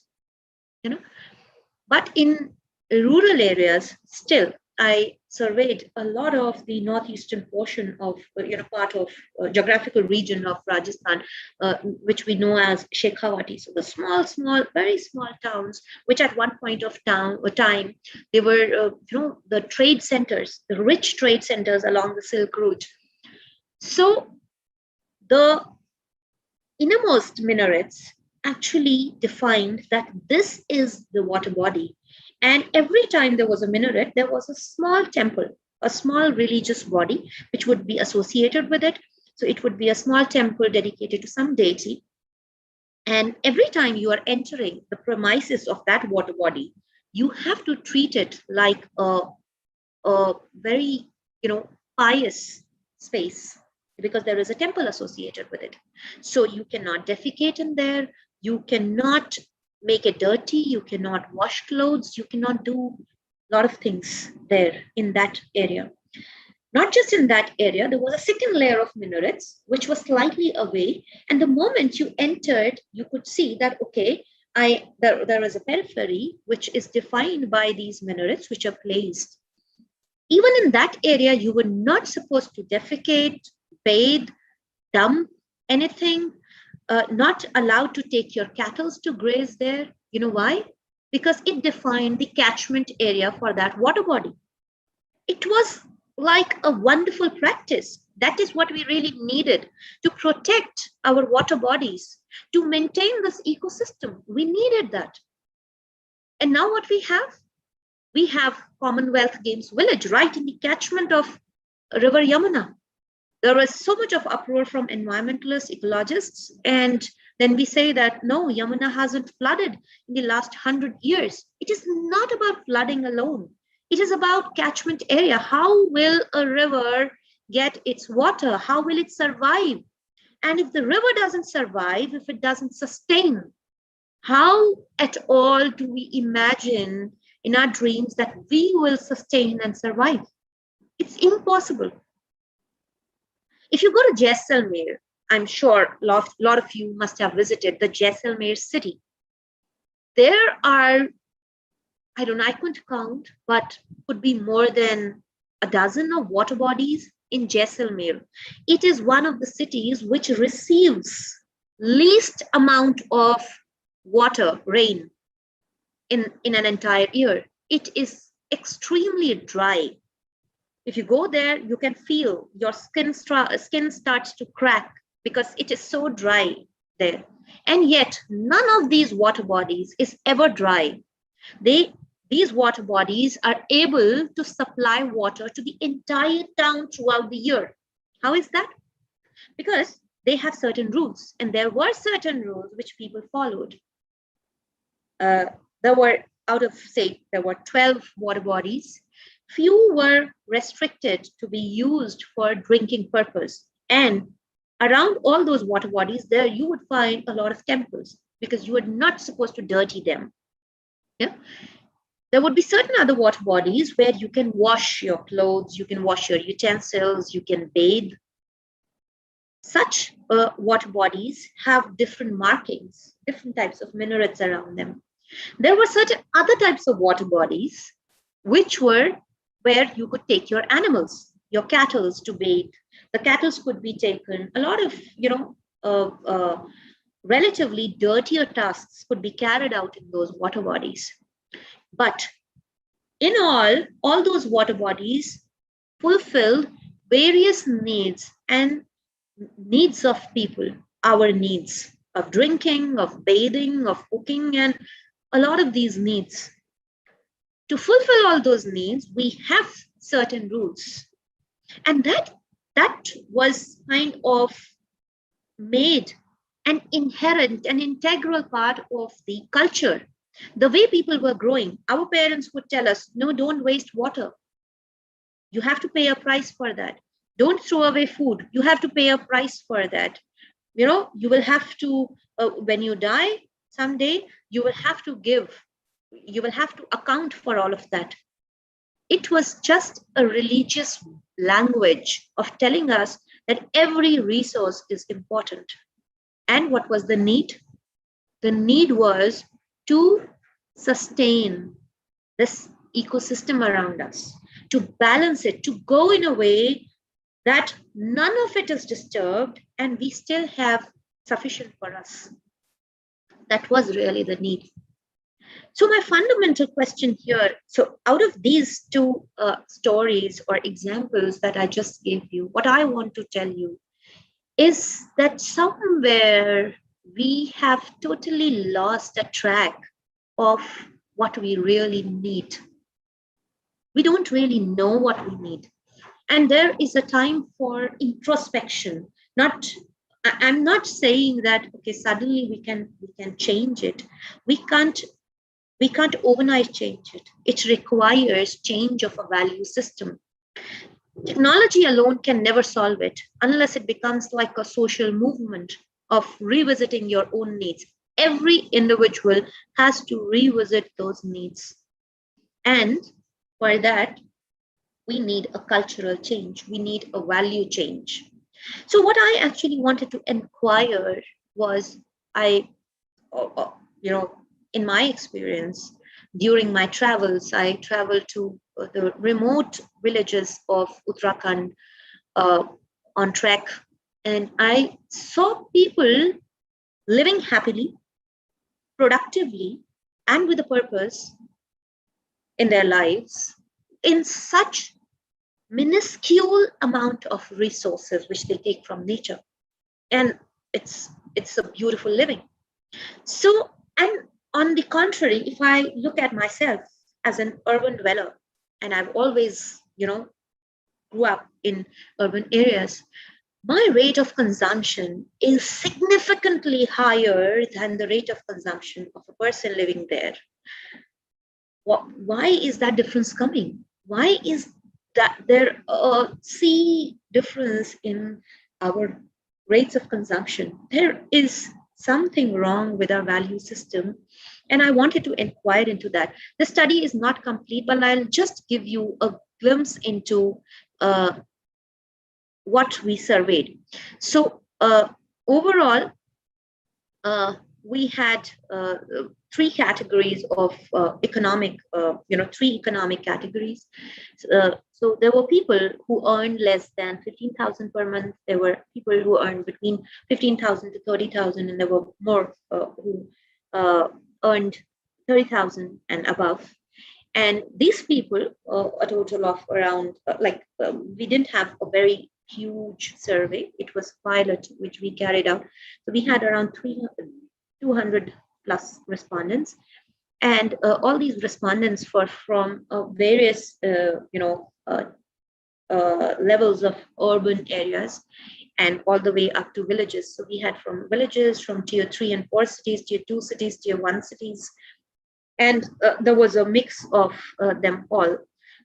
But in rural areas, still, I surveyed a lot of the northeastern portion of, part of geographical region of Rajasthan, which we know as Shekhawati. So the small, very small towns, which at one point of time, they were, the trade centers, the rich trade centers along the Silk Route. So the innermost minarets actually defined that this is the water body. And every time there was a minaret, there was a small temple, a small religious body, which would be associated with it. So it would be a small temple dedicated to some deity. And every time you are entering the premises of that water body, you have to treat it like a very, pious space, because there is a temple associated with it. So you cannot defecate in there. You cannot make it dirty, you cannot wash clothes, you cannot do a lot of things there in that area. Not just in that area, there was a second layer of minarets, which was slightly away. And the moment you entered, you could see that, okay, there is a periphery, which is defined by these minarets, which are placed. Even in that area, you were not supposed to defecate, bathe, dump anything. Not allowed to take your cattle to graze there. You know why? Because it defined the catchment area for that water body. It was like a wonderful practice. That is what we really needed to protect our water bodies, to maintain this ecosystem. We needed that. And now what we have? We have Commonwealth Games Village right in the catchment of River Yamuna. There was so much of uproar from environmentalists, ecologists, and then we say that no, Yamuna hasn't flooded in the last 100 years. It is not about flooding alone. It is about catchment area. How will a river get its water? How will it survive? And if the river doesn't survive, if it doesn't sustain, how at all do we imagine in our dreams that we will sustain and survive. It's impossible. If you go to Jaisalmer, I'm sure a lot of you must have visited the Jaisalmer city. There are, I don't know, I couldn't count, but could be more than a dozen of water bodies in Jaisalmer. It is one of the cities which receives least amount of water, rain in an entire year. It is extremely dry. If you go there, you can feel your skin starts to crack because it is so dry there. And yet, none of these water bodies is ever dry. These water bodies are able to supply water to the entire town throughout the year. How is that? Because they have certain rules, and there were certain rules which people followed. There were, out of, say, there were 12 water bodies. Few were restricted to be used for drinking purpose. And around all those water bodies, there you would find a lot of temples because you were not supposed to dirty them. Yeah. There would be certain other water bodies where you can wash your clothes, you can wash your utensils, you can bathe. Such water bodies have different markings, different types of minarets around them. There were certain other types of water bodies which were where you could take your animals, your cattle to bathe. The cattle could be taken. A lot of, relatively dirtier tasks could be carried out in those water bodies. But in all those water bodies fulfilled various needs and needs of people, our needs of drinking, of bathing, of cooking, and a lot of these needs. To fulfill all those needs, we have certain rules. And that was kind of made an inherent, an integral part of the culture. The way people were growing, our parents would tell us, no, don't waste water. You have to pay a price for that. Don't throw away food. You have to pay a price for that. You know, you will have to, when you die someday, you will have to account for all of that. It was just a religious language of telling us that every resource is important. And what was the need? The need was to sustain this ecosystem around us, to balance it, to go in a way that none of it is disturbed and we still have sufficient for us. That was really the need. So my fundamental question here, so out of these two stories or examples that I just gave you, what I want to tell you is that somewhere we have totally lost a track of what we really need. We don't really know what we need. And there is a time for introspection. I'm not saying that, okay, suddenly we can change it. We can't overnight change it. It requires change of a value system. Technology alone can never solve it unless it becomes like a social movement of revisiting your own needs. Every individual has to revisit those needs. And for that, we need a cultural change. We need a value change. So what I actually wanted to inquire was, in my experience, during my travels, I traveled to the remote villages of Uttarakhand on trek, and I saw people living happily, productively, and with a purpose in their lives in such minuscule amount of resources which they take from nature. And it's a beautiful living. So, and on the contrary, if I look at myself as an urban dweller, and I've always, grew up in urban areas, my rate of consumption is significantly higher than the rate of consumption of a person living there. Why is that difference coming? Why is that there a sea difference in our rates of consumption? There is something wrong with our value system And I wanted to inquire into that. The study is not complete, but I'll just give you a glimpse into what we surveyed. So overall, we had three categories of three economic categories. So there were people who earned less than 15,000 per month. There were people who earned between 15,000 to 30,000, and there were more who earned 30,000 and above. And these people, a total of around, we didn't have a very huge survey. It was pilot, which we carried out. So we had around 200 plus respondents. And all these respondents were from various, levels of urban areas and all the way up to villages. So we had from villages, from tier 3 and 4 cities, tier 2 cities, tier 1 cities, and there was a mix of them all.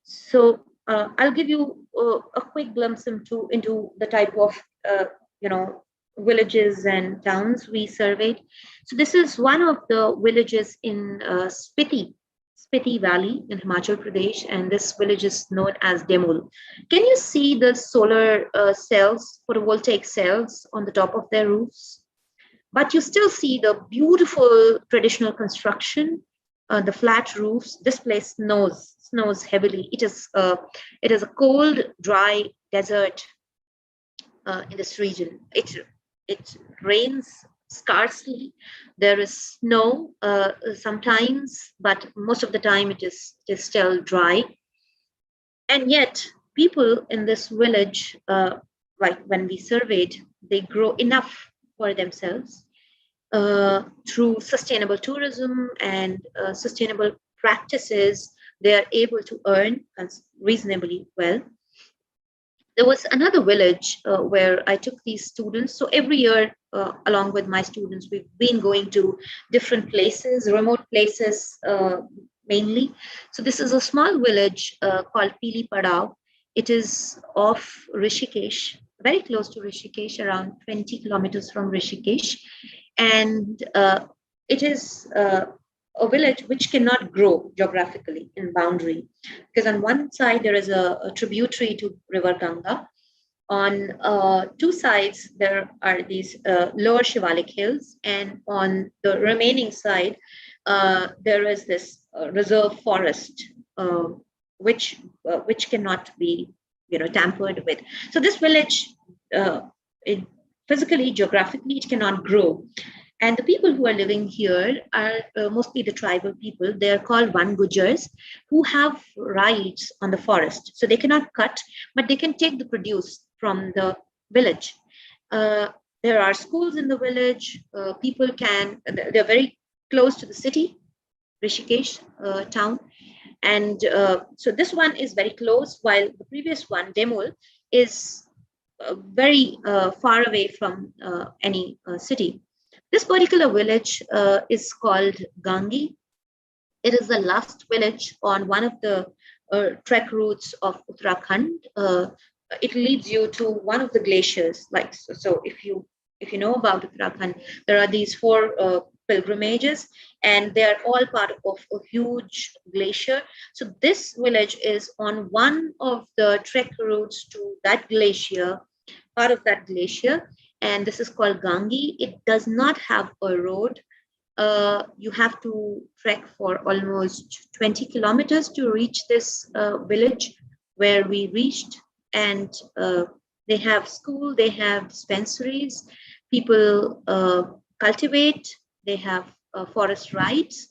So I'll give you a quick glimpse into the type of villages and towns we surveyed. So this is one of the villages in Spiti Valley in Himachal Pradesh, and this village is known as Demul. Can you see the solar cells, photovoltaic cells on the top of their roofs? But you still see the beautiful traditional construction, the flat roofs. This place snows heavily. It is a cold, dry desert in this region. It rains scarcely. There is snow sometimes, but most of the time it is still dry. And yet, people in this village, like when we surveyed, they grow enough for themselves. Through sustainable tourism and sustainable practices, they are able to earn reasonably well. There was another village where I took these students. So every year, along with my students, we've been going to different places, remote places mainly. So this is a small village called Pili Padao. It is off Rishikesh, very close to Rishikesh, around 20 kilometers from Rishikesh. And it is a village which cannot grow geographically in boundary, because on one side there is a tributary to River Ganga. On two sides there are these lower Shivalik hills, and on the remaining side there is this reserve forest, which cannot be tampered with. So this village, physically, geographically, it cannot grow. And the people who are living here are mostly the tribal people. They are called Van Gujars, who have rights on the forest. So they cannot cut, but they can take the produce from the village. There are schools in the village. They're very close to the city, Rishikesh town. And so this one is very close, while the previous one, Demul, is very far away from any city. This particular village is called Gangi. It is the last village on one of the trek routes of Uttarakhand. It leads you to one of the glaciers. So if you know about Uttarakhand, there are these 4 pilgrimages, and they are all part of a huge glacier. So this village is on one of the trek routes to that glacier, part of that glacier, and this is called Gangi. It does not have a road. You have to trek for almost 20 kilometers to reach this village where we reached. And they have school, they have dispensaries, people cultivate, they have forest rights,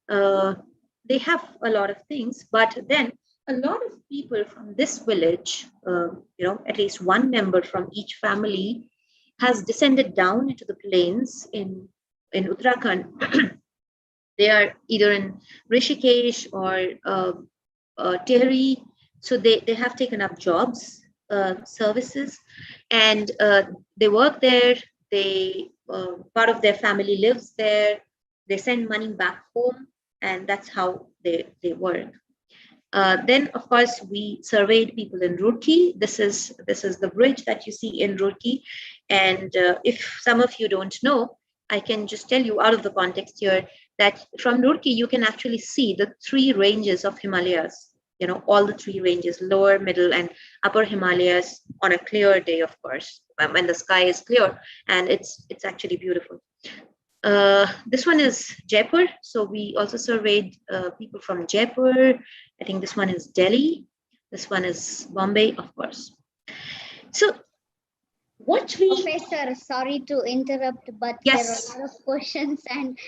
they have a lot of things. But then a lot of people from this village, at least one member from each family, has descended down into the plains in Uttarakhand. They are either in Rishikesh or Tehri. So they have taken up jobs, services, and they work there. They part of their family lives there. They send money back home, and that's how they work. Then, of course, we surveyed people in Roorkee. This is the bridge that you see in Roorkee. And if some of you don't know, I can just tell you out of the context here. that from Roorkee, you can actually see the 3 ranges of Himalayas, all the 3 ranges, lower, middle, and upper Himalayas on a clear day, of course, when the sky is clear, and it's actually beautiful. This one is Jaipur. So we also surveyed people from Jaipur. I think this one is Delhi. This one is Bombay, of course. So Professor, sorry to interrupt, but yes, there are a lot of questions and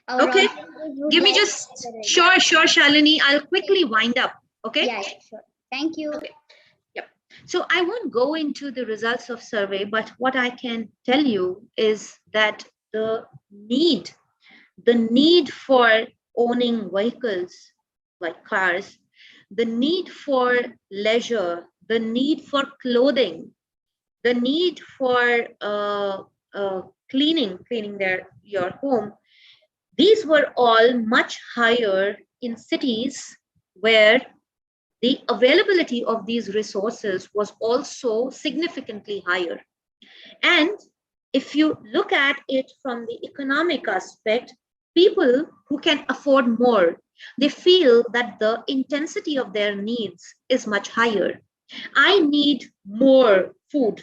our okay, would give me like just sure, Shalini, I'll quickly wind up. Okay. Yeah, sure. Thank you. Okay. Yep. So I won't go into the results of survey, but what I can tell you is that the need for owning vehicles like cars, the need for leisure, the need for clothing, the need for cleaning your home, these were all much higher in cities where the availability of these resources was also significantly higher. And if you look at it from the economic aspect, people who can afford more, they feel that the intensity of their needs is much higher. I need more food.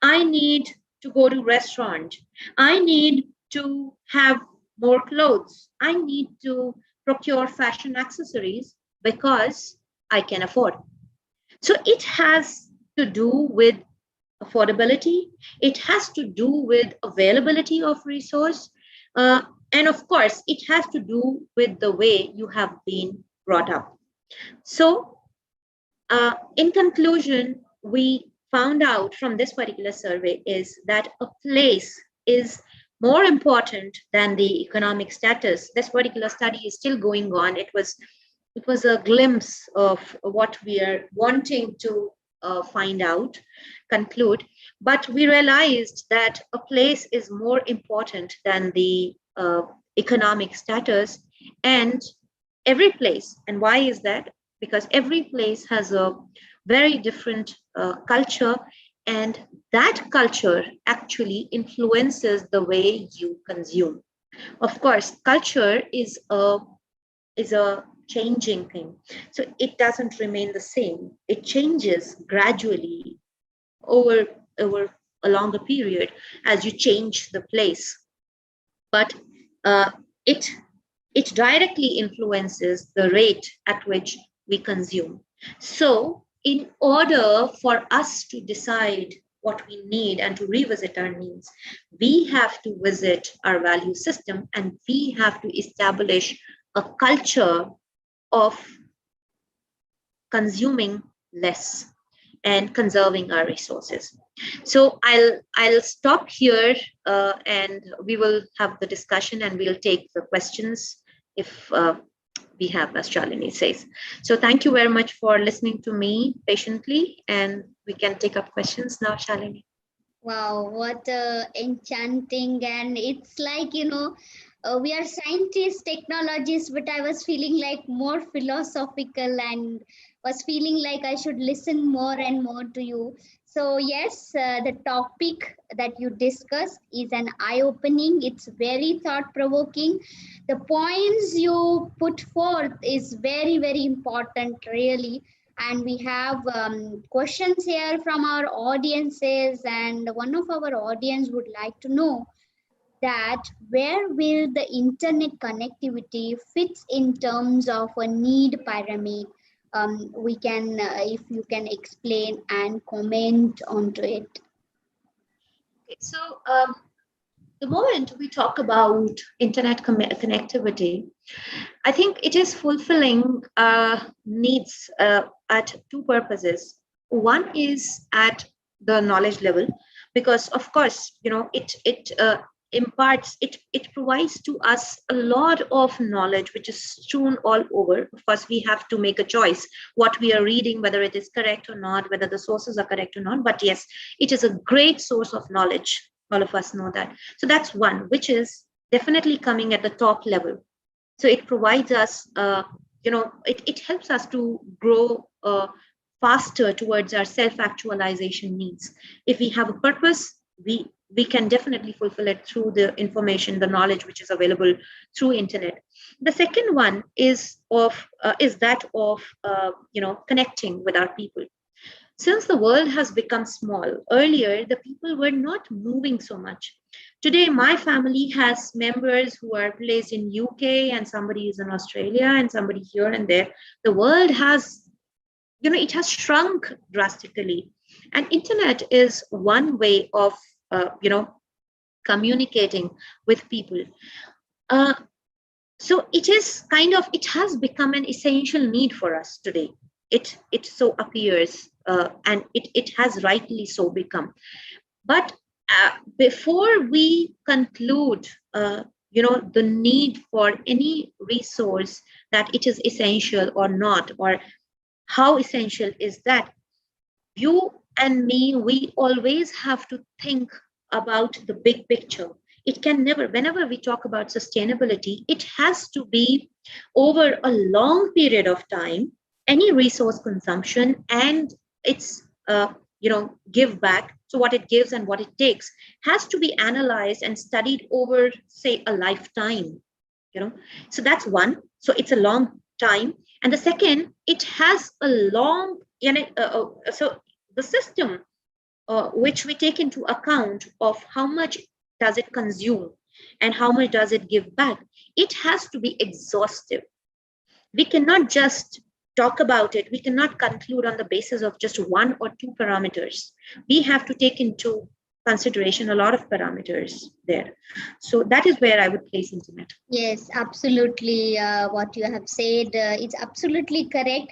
I need to go to restaurant. I need to have more clothes. I need to procure fashion accessories because I can afford. So it has to do with affordability. It has to do with availability of resource. And of course, it has to do with the way you have been brought up. So in conclusion, we found out from this particular survey is that a place is more important than the economic status. This particular study is still going on. It was a glimpse of what we are wanting to find out, conclude, but we realized that a place is more important than the economic status, and every place. And why is that? Because every place has a very different culture, and that culture actually influences the way you consume. Of course, culture is a changing thing, so it doesn't remain the same. It changes gradually over a longer period as you change the place, but uh, it it directly influences the rate at which we consume. So, in order for us to decide what we need and to revisit our needs, we have to visit our value system, and we have to establish a culture of consuming less and conserving our resources. So I'll stop here, and we will have the discussion, and we'll take the questions if we have, as Shalini says. So thank you very much for listening to me patiently, and we can take up questions now, Shalini. Wow, what enchanting! And it's like, we are scientists, technologists, but I was feeling like more philosophical and was feeling like I should listen more and more to you. So, yes, the topic that you discussed is an eye opening, it's very thought provoking. The points you put forth is very, very important, really. And we have questions here from our audiences, and one of our audience would like to know that where will the internet connectivity fits in terms of a need pyramid. We can if you can explain and comment onto it. Okay, so the moment we talk about internet connectivity, I think it is fulfilling needs at two purposes. One is at the knowledge level, because of course, it imparts, it provides to us a lot of knowledge which is strewn all over. Of course, we have to make a choice what we are reading, whether it is correct or not, whether the sources are correct or not. But yes, it is a great source of knowledge. All of us know that. So that's one, which is definitely coming at the top level. So it provides us, it helps us to grow faster towards our self-actualization needs. If we have a purpose, we we can definitely fulfill it through the information, the knowledge which is available through internet. The second one is that of connecting with our people. Since the world has become small, earlier the people were not moving so much. Today, my family has members who are placed in UK, and somebody is in Australia, and somebody here and there. The world has, it has shrunk drastically, and internet is one way of, communicating with people. Uh, so it has become an essential need for us today. It so appears, and it has rightly so become. But before we conclude, the need for any resource, that it is essential or not, or how essential is that, you and me, we always have to think about the big picture. It can never, whenever we talk about sustainability, it has to be over a long period of time. Any resource consumption and its, give back, so what it gives and what it takes, has to be analyzed and studied over, say, a lifetime. So that's one. So it's a long time. And the second, it has a long, so the system, which we take into account of how much does it consume and how much does it give back, it has to be exhaustive. We cannot just talk about it. We cannot conclude on the basis of just one or two parameters. We have to take into consideration a lot of parameters there. So that is where I would place internet. Yes, absolutely. What you have said, it's absolutely correct.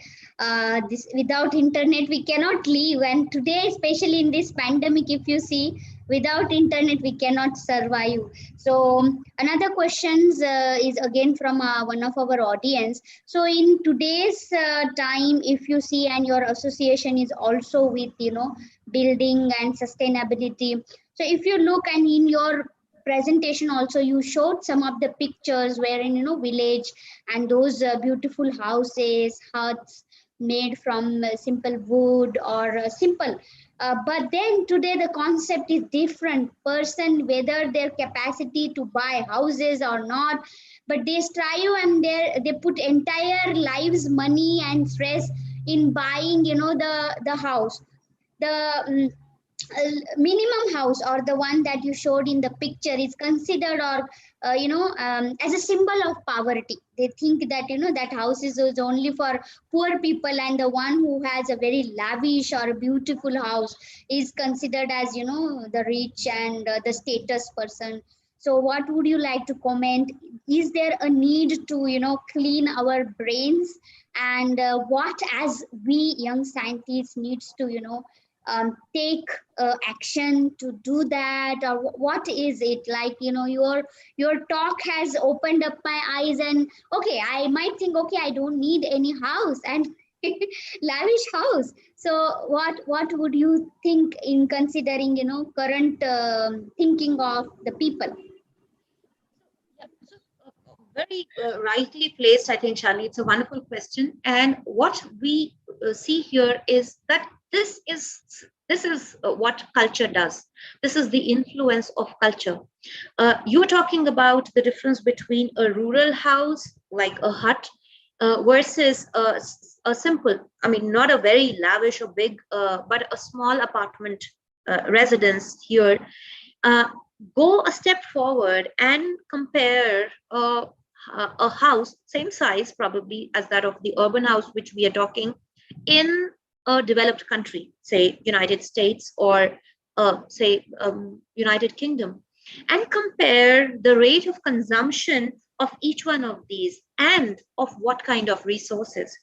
This without internet we cannot live, and today, especially in this pandemic, if you see, without internet we cannot survive. So another questions is again from one of our audience. So in today's time, if you see, and your association is also with building and sustainability. So if you look, and in your presentation also you showed some of the pictures wherein village, and those beautiful houses, huts made from simple wood or simple, but then today the concept is different. Person, whether their capacity to buy houses or not, but they strive, and they put entire lives, money and stress in buying the house, the minimum house, or the one that you showed in the picture, is considered, or as a symbol of poverty. They think that that house is only for poor people, and the one who has a very lavish or beautiful house is considered as the rich and the status person. So what would you like to comment? Is there a need to clean our brains, and what as we young scientists needs to take action to do that, or what is it like? Your talk has opened up my eyes, and okay, I might think, okay, I don't need any house and lavish house. So what would you think in considering current thinking of the people? Yeah, so, very rightly placed, I think, Shani. It's a wonderful question. And what we see here is that this is what culture does. This is the influence of culture. You're talking about the difference between a rural house, like a hut, versus a simple, I mean, not a very lavish or big, but a small apartment residence here. Uh, Go a step forward and compare a house, same size probably as that of the urban house, which we are talking, in a developed country, say United States, or say United Kingdom, and compare the rate of consumption of each one of these and of what kind of resources.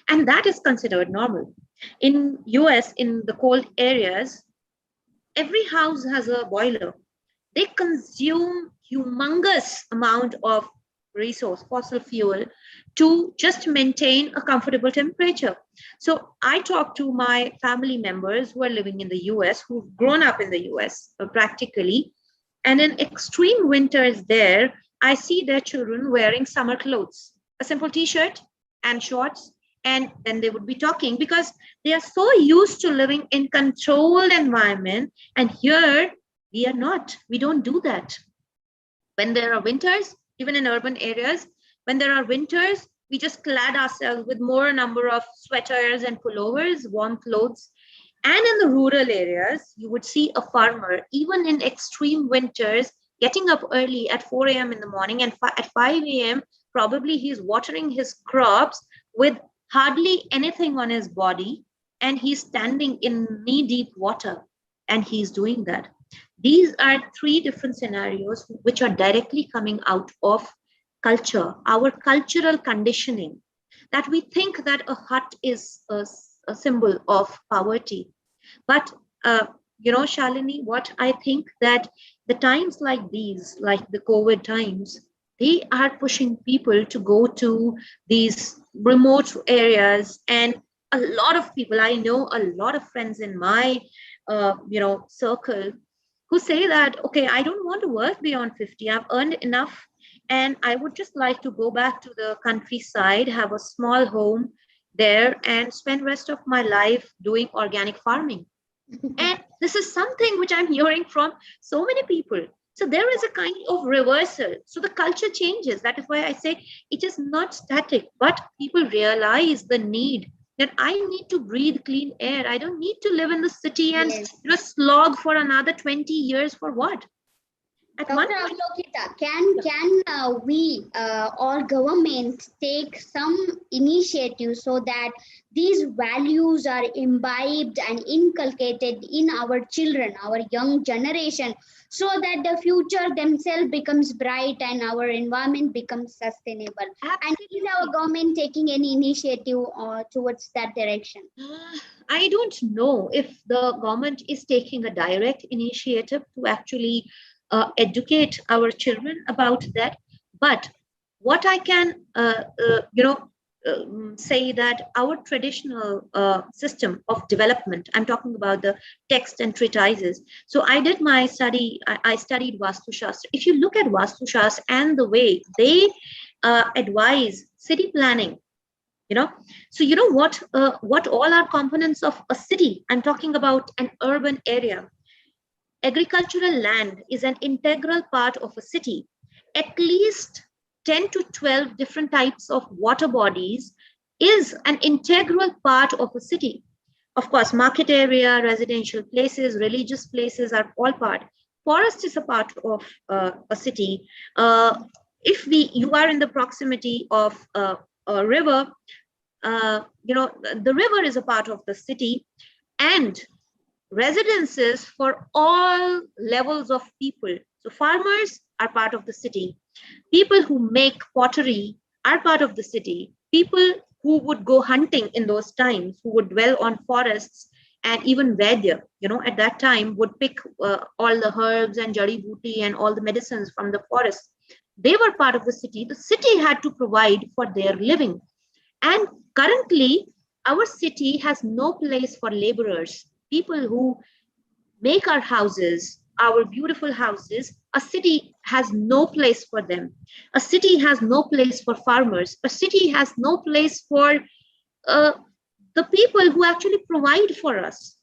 And that is considered normal. In US, in the cold areas, every house has a boiler. They consume humongous amount of resource, fossil fuel, to just maintain a comfortable temperature. So I talk to my family members who are living in the US, who've grown up in the US practically, and in extreme winters there, I see their children wearing summer clothes, a simple t-shirt and shorts, and then they would be talking because they are so used to living in controlled environment. And here We are not. We don't do that. When there are winters, even in urban areas, when there are winters, we just clad ourselves with more number of sweaters and pullovers, warm clothes. And in the rural areas, you would see a farmer, even in extreme winters, getting up early at 4 a.m. in the morning, and at 5 a.m., probably he's watering his crops with hardly anything on his body, and he's standing in knee deep water, and he's doing that. These are three different scenarios which are directly coming out of culture, our cultural conditioning, that we think that a hut is a symbol of poverty. But, Shalini, what I think that the times like these, like the COVID times, they are pushing people to go to these remote areas. And a lot of people, I know a lot of friends in my, circle, who say that, okay, I don't want to work beyond 50. I've earned enough, and I would just like to go back to the countryside, have a small home there, and spend rest of my life doing organic farming. And this is something which I'm hearing from so many people. So there is a kind of reversal. So the culture changes. That is why I say it is not static, but people realize the need that I need to breathe clean air. I don't need to live in the city and Yes. slog for another 20 years for what? At Dr. Avalokita, can we or government take some initiative so that these values are imbibed and inculcated in our children, our young generation, so that the future themselves becomes bright and our environment becomes sustainable? And is our government taking any initiative towards that direction? I don't know if the government is taking a direct initiative to actually educate our children about that. But what I can, say that our traditional system of development, I'm talking about the text and treatises. So I did my study, I studied Vastu Shastra. If you look at Vastu Shastra and the way they advise city planning, so what all are components of a city? I'm talking about an urban area. Agricultural land is an integral part of a city. At least 10 to 12 different types of water bodies is an integral part of a city. Of course, market area, residential places, religious places are all part. Forest is a part of a city. If you are in the proximity of a river, the river is a part of the city, and residences for all levels of people. So farmers are part of the city. People who make pottery are part of the city. People who would go hunting in those times, who would dwell on forests, and even Vaidya, at that time would pick all the herbs and jari booty and all the medicines from the forest. They were part of the city. The city had to provide for their living. And currently, our city has no place for laborers, people who make our houses, our beautiful houses. A city has no place for them. A city has no place for farmers. A city has no place for uh, the people who actually provide for us.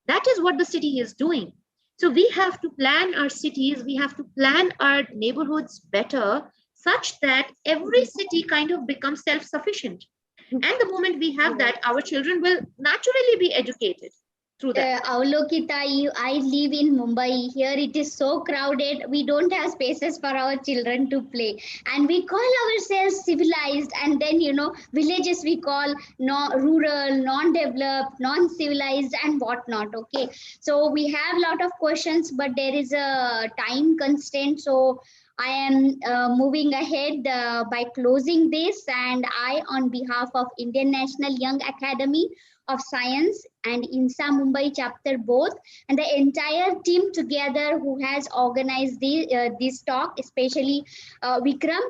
That is what the city is doing. So we have to plan our cities, we have to plan our neighborhoods better, such that every city kind of becomes self-sufficient. And the moment we have that, our children will naturally be educated through that. Avalokita, I live in Mumbai. Here it is so crowded. We don't have spaces for our children to play. And we call ourselves civilized. And then, villages we call rural, non-developed, non-civilized and whatnot. Okay. So we have a lot of questions, but there is a time constraint. So I am moving ahead by closing this, and I, on behalf of Indian National Young Academy of Science and INSA Mumbai chapter both, and the entire team together who has organized this talk, especially Vikram,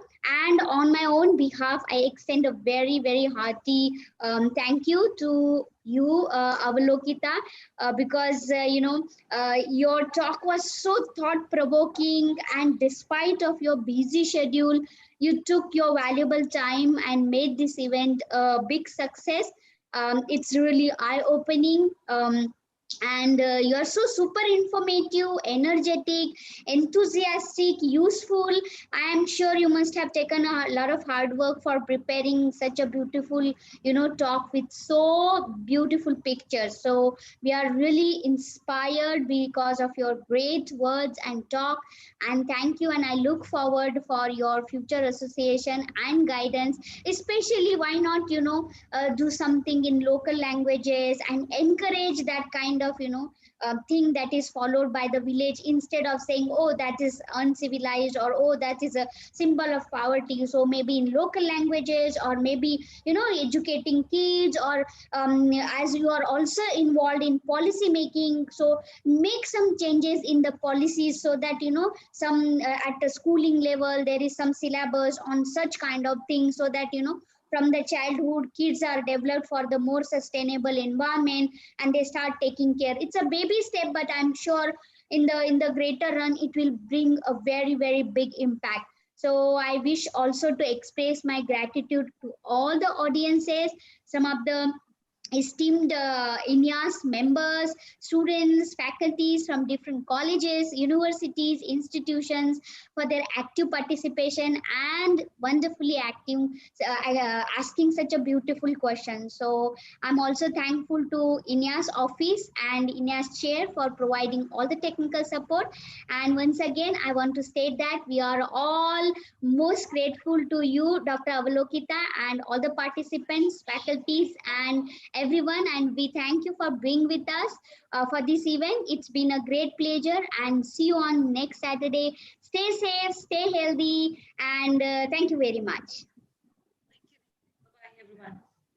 and on my own behalf, I extend a very, very hearty thank you to you, Avalokita, because your talk was so thought-provoking, and despite of your busy schedule, you took your valuable time and made this event a big success. It's really eye-opening. and you are so super informative, energetic, enthusiastic, useful. I am sure you must have taken a lot of hard work for preparing such a beautiful, talk with so beautiful pictures. So we are really inspired because of your great words and talk, and thank you, and I look forward for your future association and guidance, especially why not, do something in local languages and encourage that kind of, thing that is followed by the village, instead of saying, oh, that is uncivilized, or oh, that is a symbol of poverty. So maybe in local languages, or maybe, educating kids, or as you are also involved in policy making, so make some changes in the policies, so that, some at the schooling level there is some syllabus on such kind of things, so that, from the childhood kids are developed for the more sustainable environment, and they start taking care. It's a baby step, but I'm sure in the greater run it will bring a very very big impact. So I wish also to express my gratitude to all the audiences, some of the esteemed INEAS members, students, faculties from different colleges, universities, institutions, for their active participation and wonderfully active, asking such a beautiful question. So I'm also thankful to INEAS office and INEAS chair for providing all the technical support. And once again, I want to state that we are all most grateful to you, Dr. Avalokita, and all the participants, faculties, and everyone. And we thank you for being with us for this event. It's been a great pleasure, and see you on next Saturday. Stay safe, stay healthy, and thank you very much.